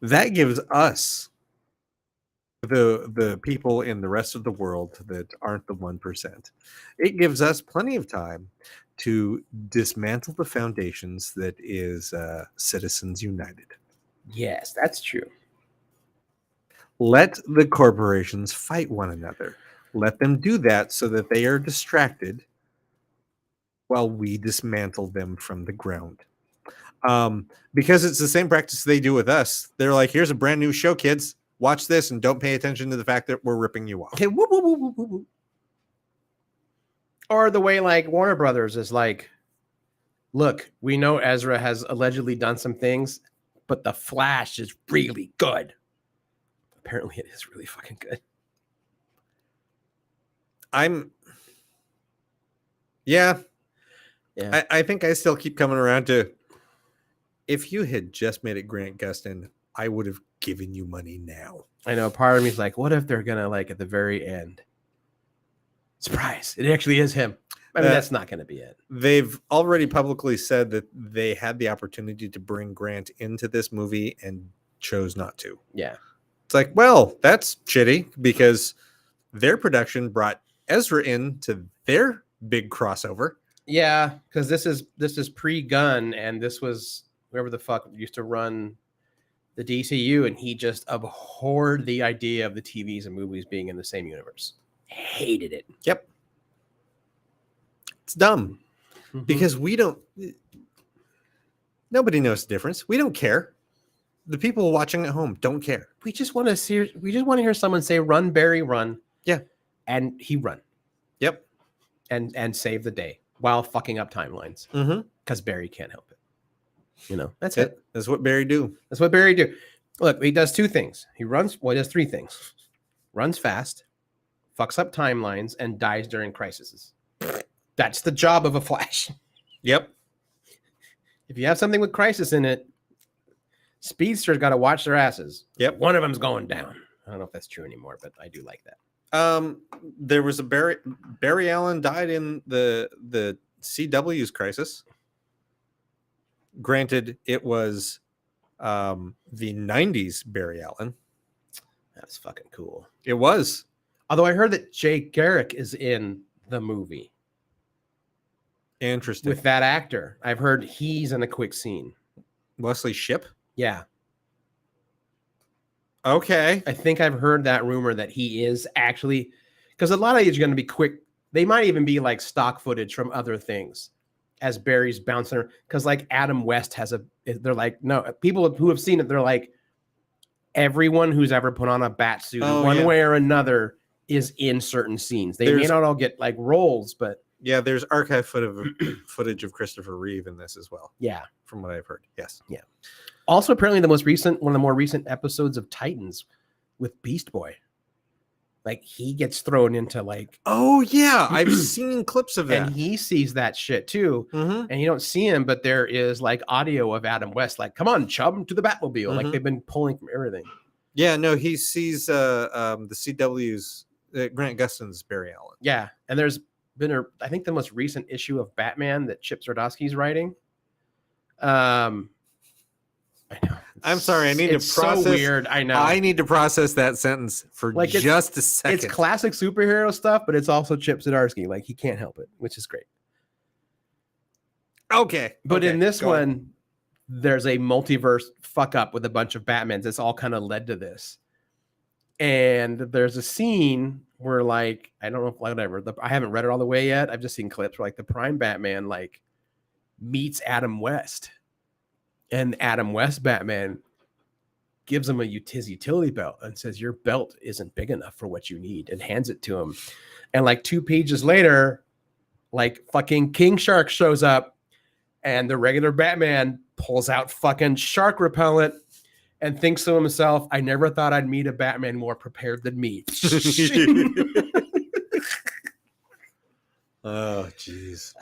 that gives us, the people in the rest of the world that aren't the 1%, it gives us plenty of time to dismantle the foundations that is Citizens United. Yes, that's true. Let the corporations fight one another. Let them do that so that they are distracted while we dismantle them from the ground. Because it's the same practice they do with us. They're like, here's a brand new show, kids. Watch this and don't pay attention to the fact that we're ripping you off. Okay, whoop, whoop, whoop, whoop, whoop. Or the way like Warner Brothers is like, look, we know Ezra has allegedly done some things, but The Flash is really good. Apparently it is really fucking good. Yeah. I think I still keep coming around to, if you had just made it Grant Gustin, I would have given you money now. I know. Part of me is like, what if they're gonna, like, at the very end, surprise, it actually is him. I mean, that's not going to be it. They've already publicly said that they had the opportunity to bring Grant into this movie and chose not to. Yeah. It's like, well, that's shitty because their production brought Ezra in to their big crossover. Yeah, because this is pre-Gunn, and this was whoever the fuck used to run the DCU, and he just abhorred the idea of the TVs and movies being in the same universe. Hated it. Yep. It's dumb because nobody knows the difference. We don't care. The people watching at home don't care. We just want to hear someone say, "Run, Barry, run." Yeah. And he run. Yep. And save the day while fucking up timelines. Because Barry can't help it. You know, that's it. That's what Barry do. That's what Barry do. Look, he does two things. He does three things. Runs fast, fucks up timelines, and dies during crises. That's the job of a Flash. Yep. If you have something with crisis in it, speedsters got to watch their asses. Yep. One of them's going down. I don't know if that's true anymore, but I do like that. There was a Barry Allen died in the CW's Crisis. Granted, it was the 90s Barry Allen. That's fucking cool. It was. Although I heard that Jay Garrick is in the movie. Interesting. With that actor. I've heard he's in a quick scene. Wesley Shipp? Yeah. Okay. I think I've heard that rumor that he is actually, because a lot of these are going to be quick. They might even be like stock footage from other things as Barry's bouncing. Because like Adam West has they're like, no, people who have seen it, they're like, everyone who's ever put on a bat suit way or another is in certain scenes. They may not all get like roles, but. Yeah, there's archive footage of Christopher Reeve in this as well. Yeah. From what I've heard. Yes. Yeah. Also, apparently one of the more recent episodes of Titans with Beast Boy. Like he gets thrown into like. Oh yeah, I've seen clips of that. And he sees that shit too. Mm-hmm. And you don't see him, but there is like audio of Adam West, like, come on, chum, to the Batmobile. Mm-hmm. Like they've been pulling from everything. Yeah, no, he sees the CW's Grant Gustin's Barry Allen. Yeah. And there's been I think the most recent issue of Batman that Chip Zdarsky's writing. I know. I'm sorry. I need to process. So weird. I know. I need to process that sentence for like just a second. It's classic superhero stuff, but it's also Chip Zdarsky. Like he can't help it, which is great. Okay. But in this one, there's a multiverse fuck up with a bunch of Batmans. That's all kind of led to this. And there's a scene where like, I don't know if whatever, I haven't read it all the way yet. I've just seen clips where like the Prime Batman like meets Adam West. And Adam West Batman gives him his utility belt and says, your belt isn't big enough for what you need, and hands it to him. And like 2 pages later, like fucking King Shark shows up and the regular Batman pulls out fucking shark repellent and thinks to himself, I never thought I'd meet a Batman more prepared than me. Oh, jeez.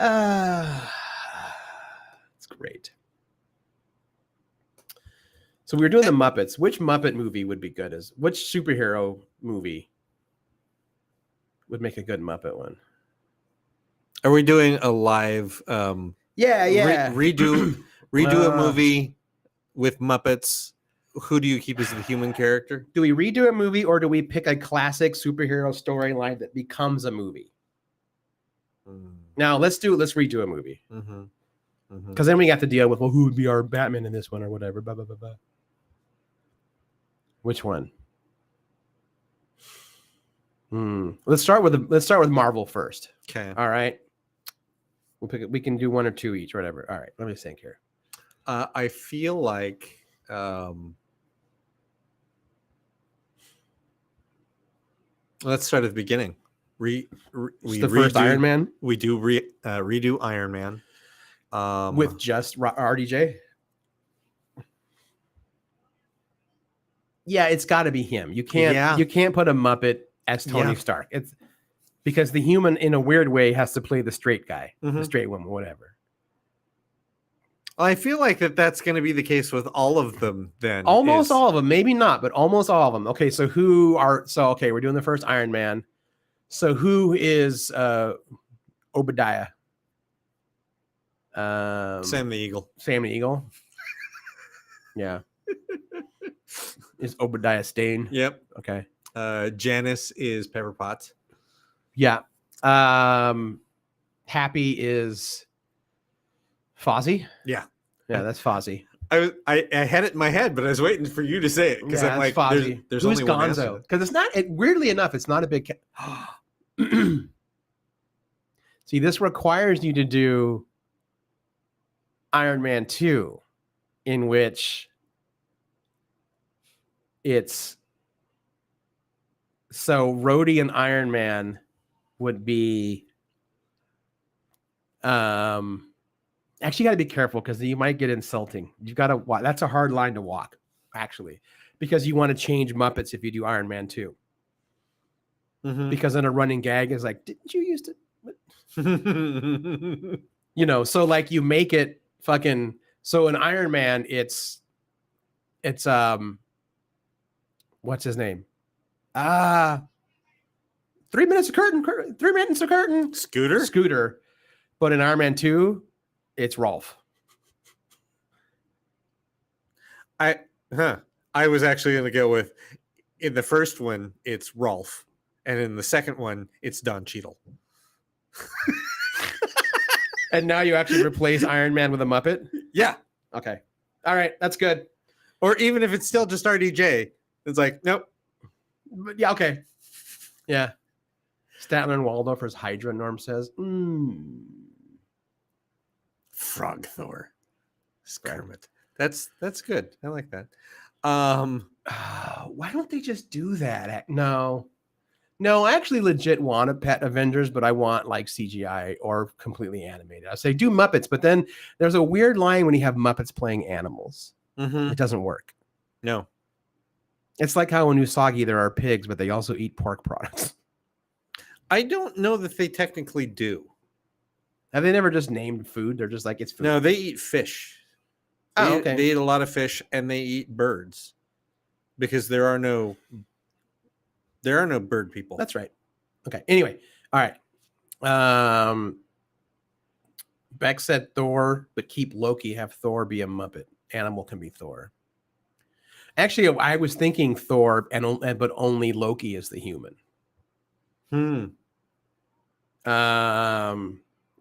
It's great. So we were doing the Muppets. Which Muppet movie would be good? Which superhero movie would make a good Muppet one? Are we doing a live redo a movie with Muppets? Who do you keep as the human character? Do we redo a movie or do we pick a classic superhero storyline that becomes a movie? Now let's redo a movie. Because then we got to deal with, well, who would be our Batman in this one or whatever. Blah, blah, blah, blah. Which one? Let's start with Marvel first. Okay. All right. We can do one or two each, whatever. All right. Let me think here. I feel like let's start at the beginning. The first Iron Man. We do redo Iron Man with just RDJ. Yeah, it's got to be him. You can't put a Muppet as Tony Stark. It's because the human, in a weird way, has to play the straight guy, the straight woman, whatever. I feel like that's going to be the case with all of them. Then almost all of them, maybe not, but almost all of them. Okay, so we're doing the first Iron Man. So who is Obadiah? Sam the Eagle. Sam the Eagle. Yeah. Is Obadiah Stane? Yep. Okay. Janice is Pepper Potts. Yeah. Happy is Fozzie. Yeah. Yeah, that's Fozzie. I had it in my head, but I was waiting for you to say it because I'm like, Fozzie. there's Who's only one Gonzo? Because it's not. Weirdly enough, it's not a big. See, this requires you to do Iron Man 2, in which it's so Rhodey and Iron Man would be actually got to be careful because you might get insulting. You've got to walk. That's a hard line to walk. actually, because you want to change Muppets if you do Iron Man 2. Mhm. Because then a running gag is like, didn't you used to? You know, so like you make it fucking. So in Iron Man, it's what's his name? 3 minutes of curtain. 3 minutes of curtain. Scooter. But in Iron Man 2, it's Rolf. I was actually going to go with, in the first one, it's Rolf. And in the second one, it's Don Cheadle. And now you actually replace Iron Man with a Muppet? Yeah. Okay. All right. That's good. Or even if it's still just RDJ, it's like, nope. But yeah. Okay. Yeah. Statler and Waldorf as Hydra, Norm says. Frog Thor. Kermit. That's good. I like that. Why don't they just do that? No, I actually legit want a pet Avengers, but I want like CGI or completely animated. I say do Muppets, but then there's a weird line when you have Muppets playing animals. It doesn't work. No. It's like how in Usagi there are pigs, but they also eat pork products. I don't know that they technically do. Have they never just named food? They're just like, it's food. No, they eat fish. Okay. They eat a lot of fish and they eat birds because there are no bird people. That's right. Okay. Anyway, all right. Beck said Thor, but keep Loki, have Thor be a Muppet. Animal can be Thor. Actually, I was thinking Thor, but only Loki is the human.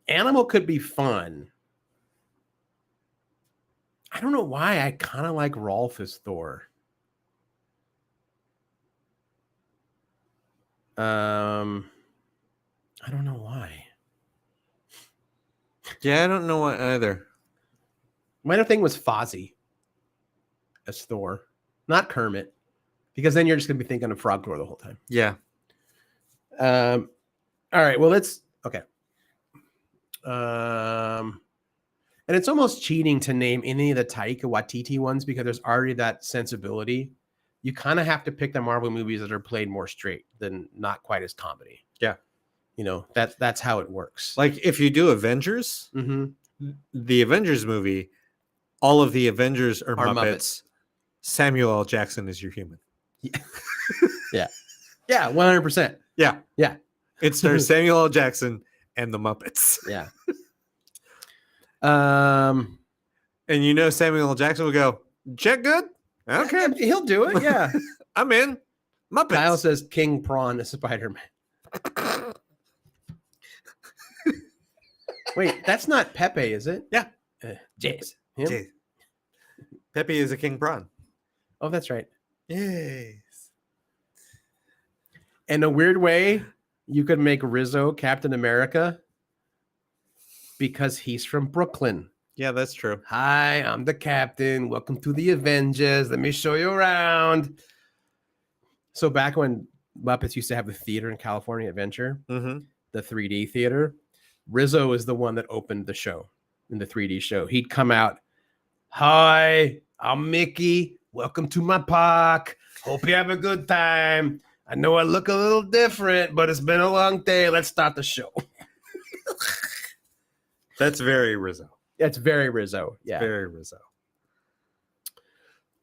Animal could be fun. I don't know why. I kind of like Rolf as Thor. I don't know why. Yeah, I don't know why either. My other thing was Fozzie as Thor, not Kermit, because then you're just gonna be thinking of Frog Thor the whole time. Yeah. All right. Well, okay. And it's almost cheating to name any of the Taika Waititi ones because there's already that sensibility. You kind of have to pick the Marvel movies that are played more straight than not quite as comedy. Yeah. You know, that's how it works. Like if you do Avengers, the Avengers movie, all of the Avengers are Muppets. Samuel L. Jackson is your human. Yeah. Yeah, 100%. Yeah. Yeah. It stars Samuel L. Jackson and the Muppets. Yeah. And you know Samuel L. Jackson will go, check good? Okay. He'll do it, yeah. I'm in. Muppets. Kyle says King Prawn is Spider-Man. Wait, that's not Pepe, is it? Yeah. Jace. Pepe is a king prawn. Oh, that's right. Yes. In a weird way, you could make Rizzo Captain America because he's from Brooklyn. Yeah, that's true. Hi, I'm the captain. Welcome to the Avengers. Let me show you around. So back when Muppets used to have the theater in California Adventure, the 3D theater, Rizzo is the one that opened the show in the 3D show. He'd come out, hi, I'm Mickey. Welcome to my park. Hope you have a good time. I know I look a little different, but it's been a long day. Let's start the show. That's very Rizzo. That's very Rizzo. Yeah. Very Rizzo.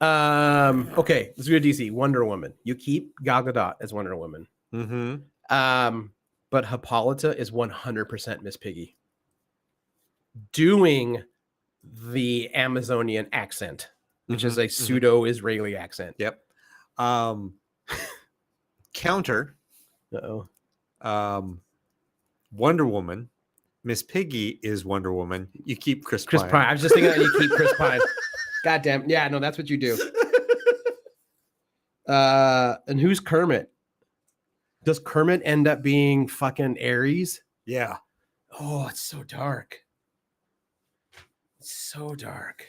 Okay, let's go to DC. Wonder Woman. You keep Gal Gadot as Wonder Woman. But Hippolyta is 100% Miss Piggy. Doing the Amazonian accent, which is a pseudo-Israeli accent. Yep. Counter. Wonder Woman. Miss Piggy is Wonder Woman. You keep Chris Pine. I was just thinking that you keep Chris Pine. God damn. Yeah, no, that's what you do. And who's Kermit? Does Kermit end up being fucking Ares? Yeah. Oh, it's so dark. It's so dark.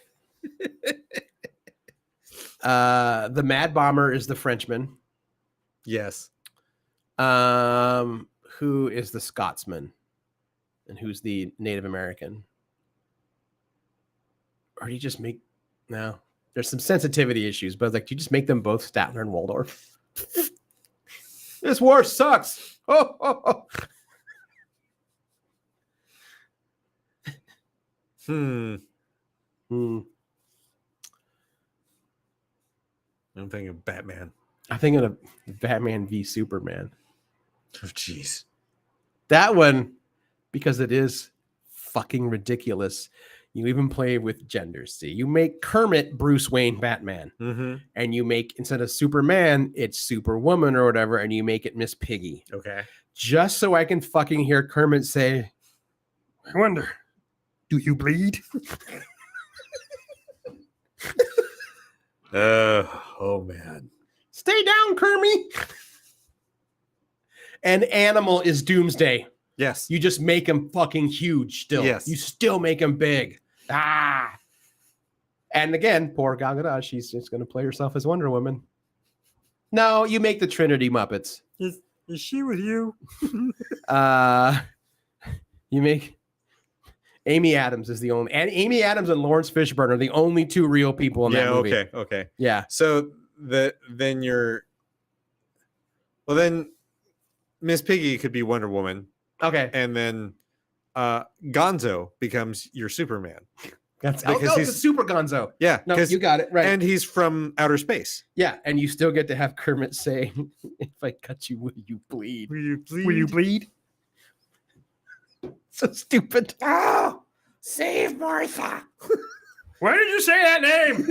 The Mad Bomber is the Frenchman. Yes. Who is the Scotsman? And who's the Native American? Or do you just make... No. There's some sensitivity issues, but like, do you just make them both Statler and Waldorf? This war sucks. Oh, oh, oh. I'm thinking of Batman. I'm thinking of Batman v Superman. Oh, jeez. That one, because it is fucking ridiculous. You even play with genders. See, you make Kermit Bruce Wayne Batman, and you make, instead of Superman, it's Superwoman or whatever, and you make it Miss Piggy. Okay. Just so I can fucking hear Kermit say, "I wonder, do you bleed?" Oh man. Stay down, Kermit. And Animal is Doomsday. Yes. You just make him fucking huge still. Yes. You still make him big. Ah. And again, poor Gal Gadot, she's just going to play herself as Wonder Woman. No, you make the Trinity Muppets. Is she with you? You make Amy Adams is the only, and Amy Adams and Lawrence Fishburne are the only two real people in that movie. Okay. Yeah. So then Miss Piggy could be Wonder Woman. Okay. And then Gonzo becomes your Superman. That's because he's Super Gonzo. Yeah. No, you got it right. And he's from outer space. Yeah, and you still get to have Kermit say, "If I cut you, will you bleed? Will you bleed? Will you bleed?" So stupid. Oh, save Martha. Why did you say that name?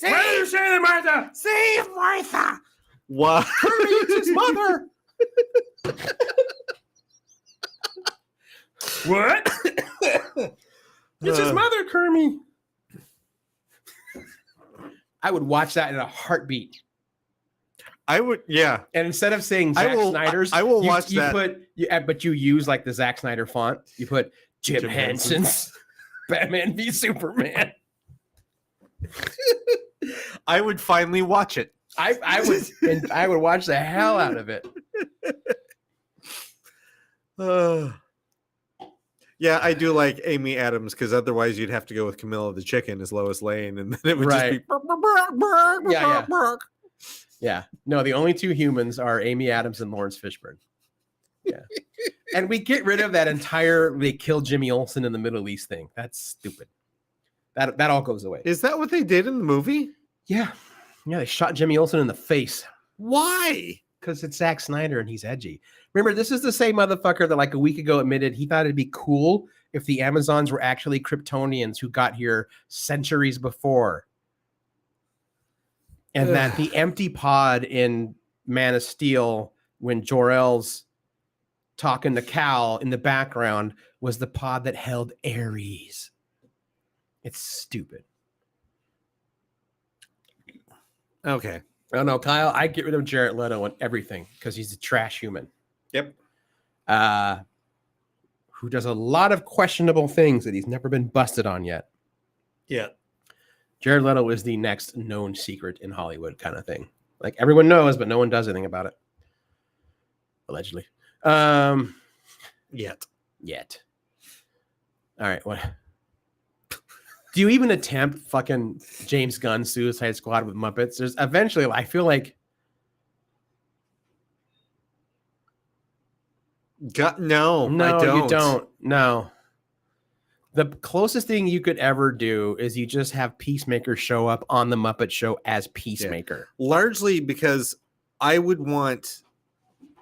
Why did you say that, Martha? Save Martha. What? Kermit's his mother. What? It's his mother, Kermit. I would watch that in a heartbeat. I would, yeah. And instead of saying Zack Snyder's, I will watch that. But you use like the Zack Snyder font. You put Jim Henson's Batman v Superman. I would finally watch it. I would watch the hell out of it. Yeah, I do like Amy Adams because otherwise you'd have to go with Camilla the Chicken as Lois Lane, and then it would just be Yeah. No, the only two humans are Amy Adams and Lawrence Fishburne. Yeah. And we get rid of that entire they kill Jimmy Olsen in the Middle East thing. That's stupid. That all goes away. Is that what they did in the movie? Yeah. Yeah, they shot Jimmy Olsen in the face. Why? Because it's Zack Snyder and he's edgy. Remember, this is the same motherfucker that like a week ago admitted he thought it'd be cool if the Amazons were actually Kryptonians who got here centuries before. And that the empty pod in Man of Steel, when Jor-El's talking to Cal in the background, was the pod that held Ares. It's stupid. Okay. Oh no, Kyle, I get rid of Jared Leto and everything because he's a trash human. Yep. Who does a lot of questionable things that he's never been busted on yet. Yeah. Jared Leto is the next known secret in Hollywood kind of thing. Like everyone knows, but no one does anything about it. Allegedly. Yet. All right. What? Do you even attempt fucking James Gunn Suicide Squad with Muppets? There's eventually, I feel like. No, I don't. You don't. No. The closest thing you could ever do is you just have Peacemaker show up on the Muppet Show as Peacemaker. Yeah. Largely because I would want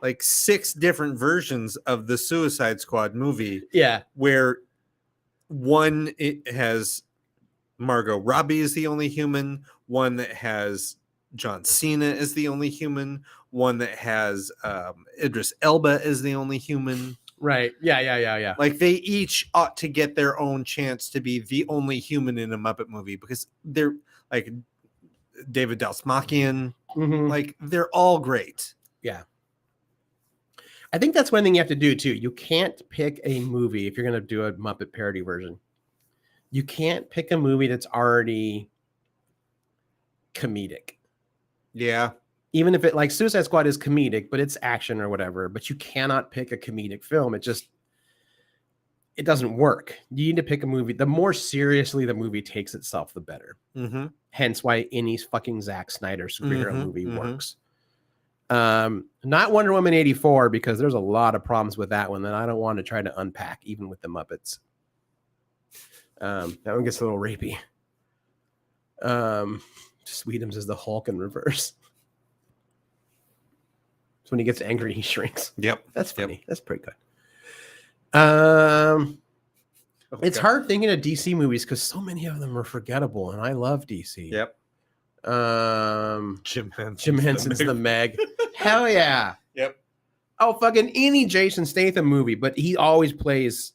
like 6 different versions of the Suicide Squad movie. Yeah. Where one, it has Margot Robbie is the only human, one that has John Cena as the only human, one that has Idris Elba as the only human. Right. Yeah. Like they each ought to get their own chance to be the only human in a Muppet movie because they're like David Dalsmakian, like they're all great. Yeah. I think that's one thing you have to do too. You can't pick a movie if you're going to do a Muppet parody version. You can't pick a movie that's already comedic. Yeah. Even if it like Suicide Squad is comedic, but it's action or whatever, but you cannot pick a comedic film. It just, it doesn't work. You need to pick a movie. The more seriously the movie takes itself, the better. Mm-hmm. Hence why any fucking Zack Snyder superhero Mm-hmm, movie mm-hmm. works. Not Wonder Woman 84, because there's a lot of problems with that one that I don't want to try to unpack, even with the Muppets. That one gets a little rapey. Sweetums is the Hulk in reverse. So when he gets angry, he shrinks. Yep. That's funny. Yep. That's pretty good. It's hard thinking of DC movies because so many of them are forgettable, and I love DC. Yep. Jim Henson's the Meg. Hell yeah. Yep. Oh, fucking any Jason Statham movie, but he always plays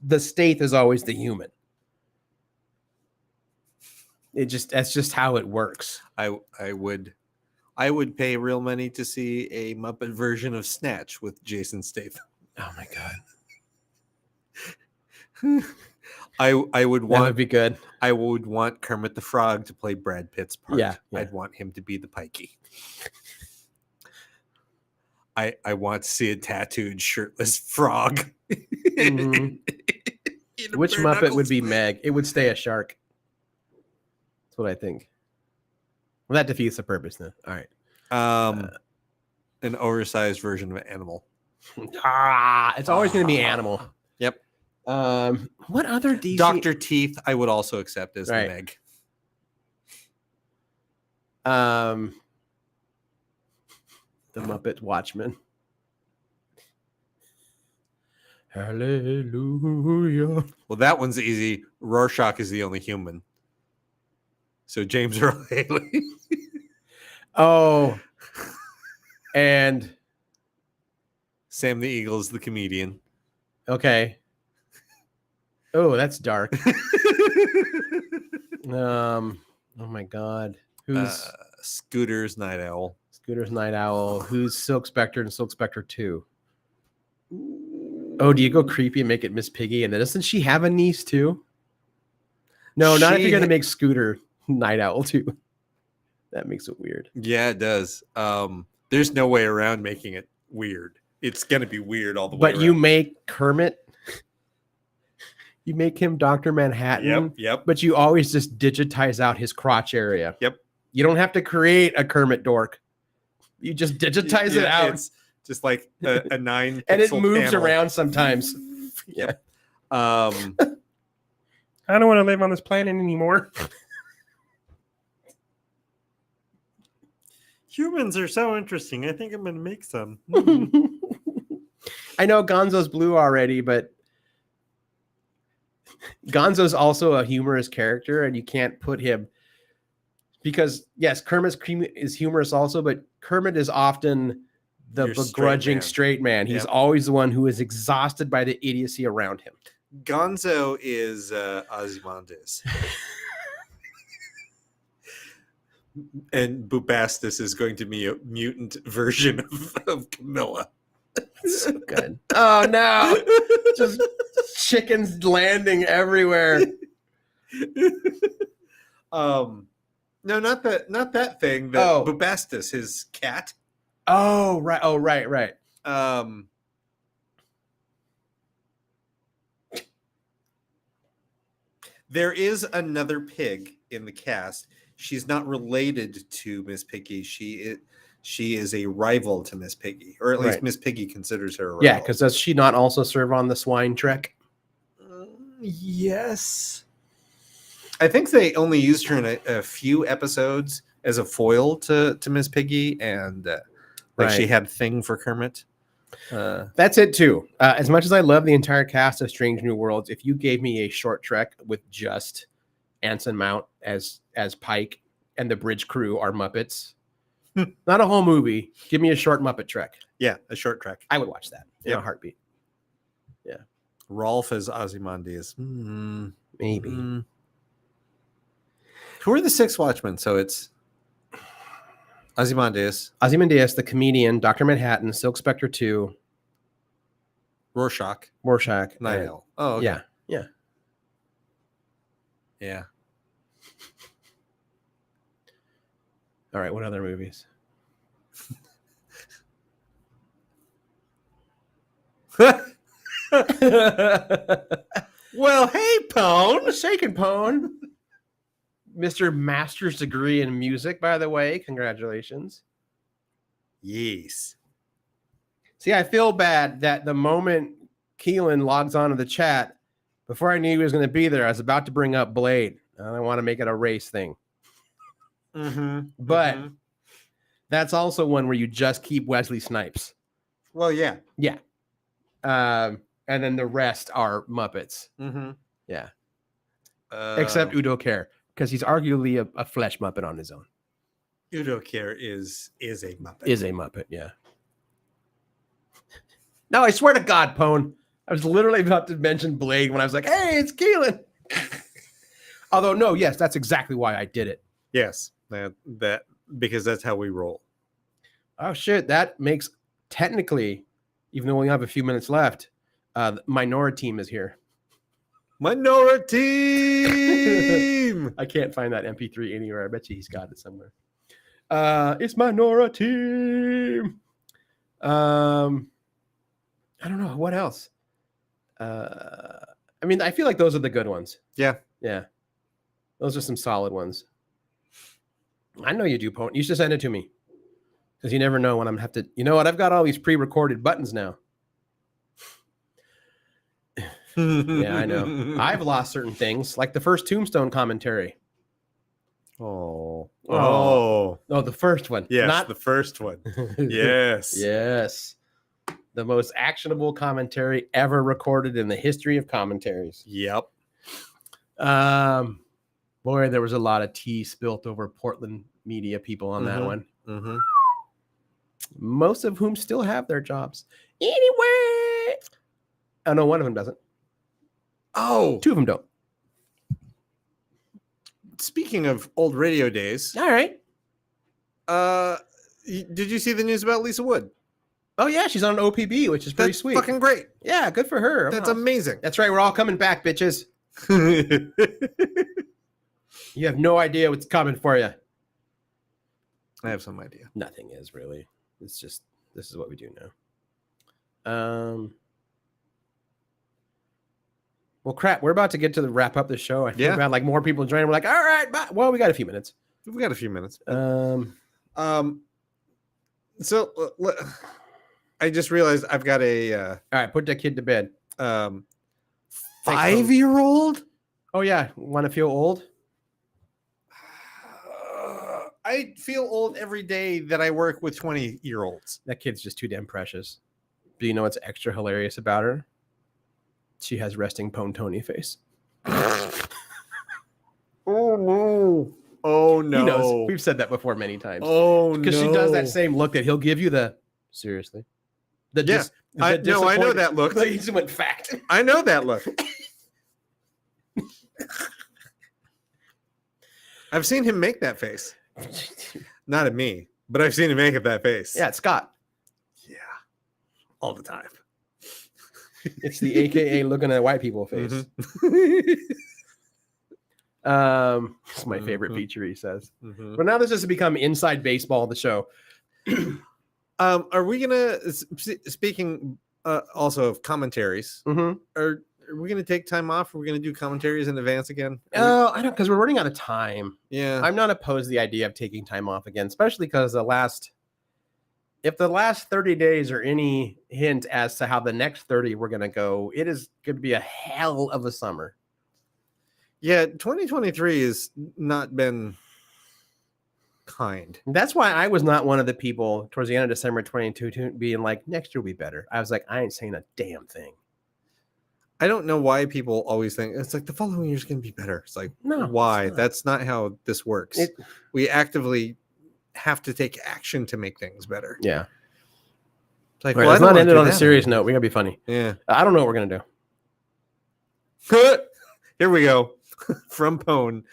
the Stath is always the human. That's just how it works. I would pay real money to see a Muppet version of Snatch with Jason Statham. Oh my god. I would want That would be good. I would want Kermit the Frog to play Brad Pitt's part. Yeah. I'd want him to be the Pikey. I want to see a tattooed shirtless frog. Mm-hmm. Which Muppet would be Meg? It would stay a shark. That's what I think. Well, that defeats the purpose then. All right. An oversized version of an animal. It's always going to be animal. Yep. What other DC? Dr. Teeth, I would also accept as Right. the Meg. The Muppet Watchman. Hallelujah. Well, that one's easy. Rorschach is the only human. So James Earl Haley. Oh. And Sam the Eagle is the comedian. okay. Oh, that's dark. Oh my god. Who's Scooter's Night Owl. Scooter's Night Owl? Who's Silk Spectre and Silk Spectre 2? Oh, do you go creepy and make it Miss Piggy? And then doesn't she have a niece too? No, not if you're gonna make Scooter Night Owl too. That makes it weird. Yeah, it does. There's no way around making it weird. It's gonna be weird all the way But around. you make Kermit. You make him Dr. Manhattan. Yep. But you always just digitize out his crotch area. Yep. You don't have to create a Kermit dork. You just digitize it out. It's just like a 9 And it pixel moves panel. around sometimes. Yeah. Um, I don't want to live on this planet anymore. humans are so interesting. I think I'm gonna make some. I know Gonzo's blue already, but Gonzo's also a humorous character, and you can't put him because yes, Kermit is humorous also, but Kermit is often the Your begrudging straight man. He's Yep. always the one who is exhausted by the idiocy around him. Gonzo is Ozymandias. And Bubastis is going to be a mutant version of Camilla. So good. Oh no. Just chickens landing everywhere. No, not that thing. Oh. Bubastis, his cat. Oh, right. There is another pig in the cast. She's not related to Miss Piggy. She is a rival to Miss Piggy, or at least Right. Miss Piggy considers her a rival. Yeah, because does she not also serve on the swine trek? Yes. I think they only used her in a few episodes as a foil to Miss Piggy, and she Right. had a thing for Kermit. That's it too. As much as I love the entire cast of Strange New Worlds, if you gave me a short trek with just Anson Mount as Pike and the bridge crew are Muppets, not a whole movie, give me a short Muppet trek. Yeah, a short trek. I would watch that in a Yep. heartbeat. Rolf as Ozymandias. Maybe. Who are the Six Watchmen? So it's Ozymandias, Ozymandias, the comedian, Dr. Manhattan, Silk Spectre 2, Rorschach, Rorschach. Night Owl. Oh, okay. Yeah. Yeah. All right, what other movies? Well, hey, Pone. Shaken Pone. Mr. Master's degree in music, by the way. Congratulations. Yes. See, I feel bad that the moment Keelan logs onto the chat, before I knew he was going to be there, I was about to bring up Blade. I don't want to make it a race thing. But that's also one where you just keep Wesley Snipes. Well, yeah. Yeah. And then the rest are Muppets. Yeah. Except Udo Kier, because he's arguably a flesh Muppet on his own. Udo Kier is a Muppet. Is a Muppet, yeah. No, I swear to God, Pone. I was literally about to mention Blade when I was like, hey, it's Keelan. Although, no, yes, that's exactly why I did it. Yes, that because that's how we roll. Oh, shit. That makes technically, even though we have a few minutes left, Minora Team is here. Minora Team! I can't find that MP3 anywhere. I bet you he's got it somewhere. It's Minora Team. I don't know. What else? I mean, I feel like those are the good ones. Yeah. Yeah. Those are some solid ones. I know you do, Pone. You should send it to me. Because you never know when I'm have to. You know what? I've got all these pre-recorded buttons now. Yeah, I know. I've lost certain things, like the first Tombstone commentary. Oh, the first one. Yes, Not the first one. Yes. Yes. The most actionable commentary ever recorded in the history of commentaries. Yep. Boy, there was a lot of tea spilt over Portland media people on that one. Most of whom still have their jobs. Anyway. Oh, no, one of them doesn't. Oh. Two of them don't. Speaking of old radio days. All right. Did you see the news about Lisa Wood? Oh, yeah, she's on an OPB, which is pretty sweet. Fucking great. Yeah, good for her. That's amazing. That's right. We're all coming back, bitches. You have no idea what's coming for you. I have some idea. Nothing is really. It's just, this is what we do now. Well, crap. We're about to get to the wrap up the show. I feel bad. Like more people joining. We're like, all right, bye. Well, we got a few minutes. We've got a few minutes. So I just realized I've got a. All right, put that kid to bed. 5-year-old? Oh yeah, want to feel old? I feel old every day that I work with 20-year-olds. That kid's just too damn precious. Do you know what's extra hilarious about her? She has resting Pone Tony face. Oh no. Oh no. He knows. We've said that before many times. Oh no. Because she does that same look that he'll give you the seriously. I know that look. He just went fact. I know that look. I've seen him make that face. Not at me, but I've seen him make that face. Yeah, it's Scott. Yeah. All the time. It's the AKA looking at white people face. It's my favorite feature, he says. But now this has become inside baseball, the show. Are we gonna speaking also of commentaries? Are we gonna take time off? Are we gonna do commentaries in advance again? I don't, because we're running out of time. Yeah, I'm not opposed to the idea of taking time off again, especially because if the last 30 days are any hint as to how the next 30 we're gonna go, it is going to be a hell of a summer. Yeah, 2023 has not been kind. That's why I was not one of the people towards the end of December 22 being like, next year will be better. I was like, I ain't saying a damn thing. I don't know why people always think it's like the following year is going to be better. It's like, no, why? it's not. That's not how this works. We actively have to take action to make things better. Yeah. It's like, right, let's not end it on a serious note. We got to be funny. Yeah. I don't know what we're going to do. Here we go. From Pone.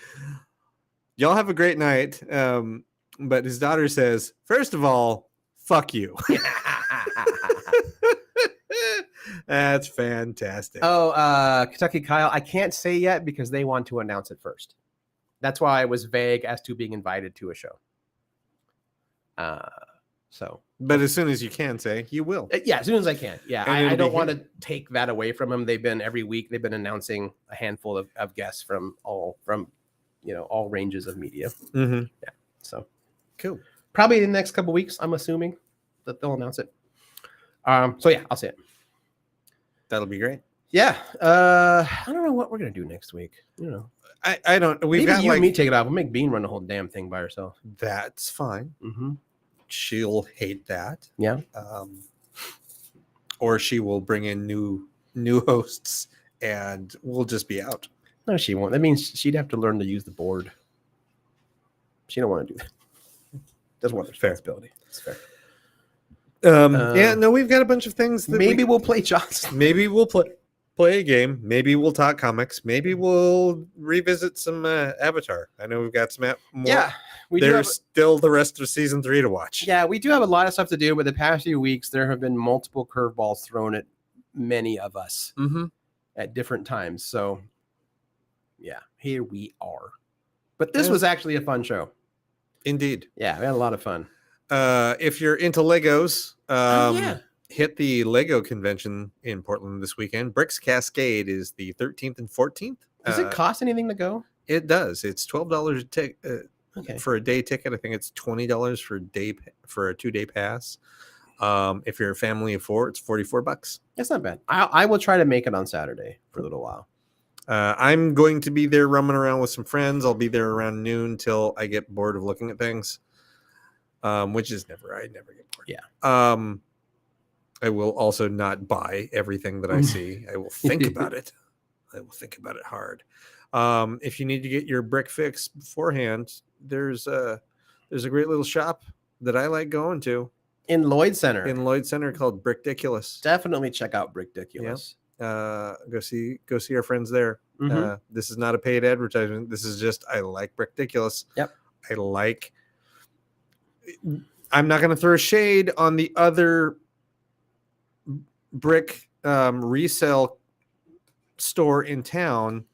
Y'all have a great night. But his daughter says, first of all, fuck you. That's fantastic. Oh, Kentucky Kyle, I can't say yet because they want to announce it first. That's why I was vague as to being invited to a show. So, but as soon as you can say, you will. yeah, as soon as I can. Yeah, And it'll I be don't want here. to take that away from them. Every week they've been announcing a handful of guests from all ranges of media. Mm-hmm. Yeah, so Cool. probably in the next couple weeks, I'm assuming that they'll announce it. So yeah, I'll say it. That'll be great. Yeah, I don't know what we're gonna do next week. I don't. We've maybe got you like and me take it off. We'll make Bean run the whole damn thing by herself. that's fine. Mm-hmm. She'll hate that. Yeah. Or she will bring in new hosts, and we'll just be out. No, she won't. That means she'd have to learn to use the board. She don't want to do that. Doesn't want responsibility. It's fair. Yeah, no, we've got a bunch of things. That Maybe we'll play Johnson. Maybe we'll play a game. Maybe we'll talk comics. Maybe we'll revisit some Avatar. I know we've got some more. Yeah, there's still the rest of season 3 to watch. Yeah, we do have a lot of stuff to do, but the past few weeks there have been multiple curveballs thrown at many of us at different times. So, yeah, here we are. But this was actually a fun show. Indeed. Yeah, we had a lot of fun. If you're into Legos, yeah. hit the Lego convention in Portland this weekend. Bricks Cascade is the 13th and 14th. Does it cost anything to go? It does. It's $12 for a day ticket. I think it's $20 for a 2-day pass. If you're a family of 4, it's $44. That's not bad. I will try to make it on Saturday for a little while. I'm going to be there roaming around with some friends. I'll be there around noon till I get bored of looking at things. Which is I never get bored. Yeah. I will also not buy everything that I see. I will think about it. I will think about it hard. If you need to get your brick fix beforehand, there's a great little shop that I like going to in Lloyd Center. Called Brickdiculous. Definitely check out Brickdiculous. Yeah. Go see our friends there. This is not a paid advertisement. This is just I like Brickdiculous. Yep. I'm not going to throw shade on the other brick resale store in town,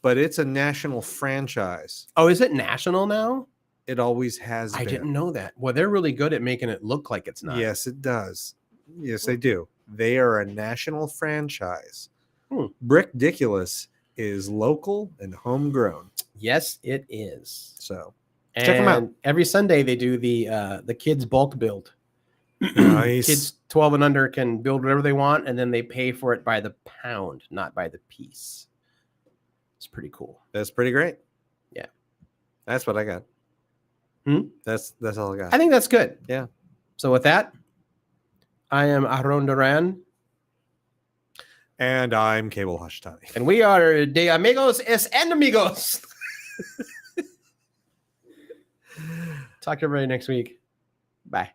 but it's a national franchise. Oh, is it national now? It always has been. I didn't know that. Well, they're really good at making it look like it's not. Yes, it does. Yes, they do. They are a national franchise. Brickdiculous is local and homegrown. Yes, it is. So check them out. Every Sunday they do the kids bulk build. Nice. Kids 12 and under can build whatever they want, and then they pay for it by the pound, not by the piece. It's pretty cool. That's pretty great. Yeah. That's what I got. That's all I got. I think that's good. Yeah. So with that, I am Aaron Duran. And I'm Kaebel Hashitani. And we are de amigos es enemigos. Talk to everybody next week. Bye.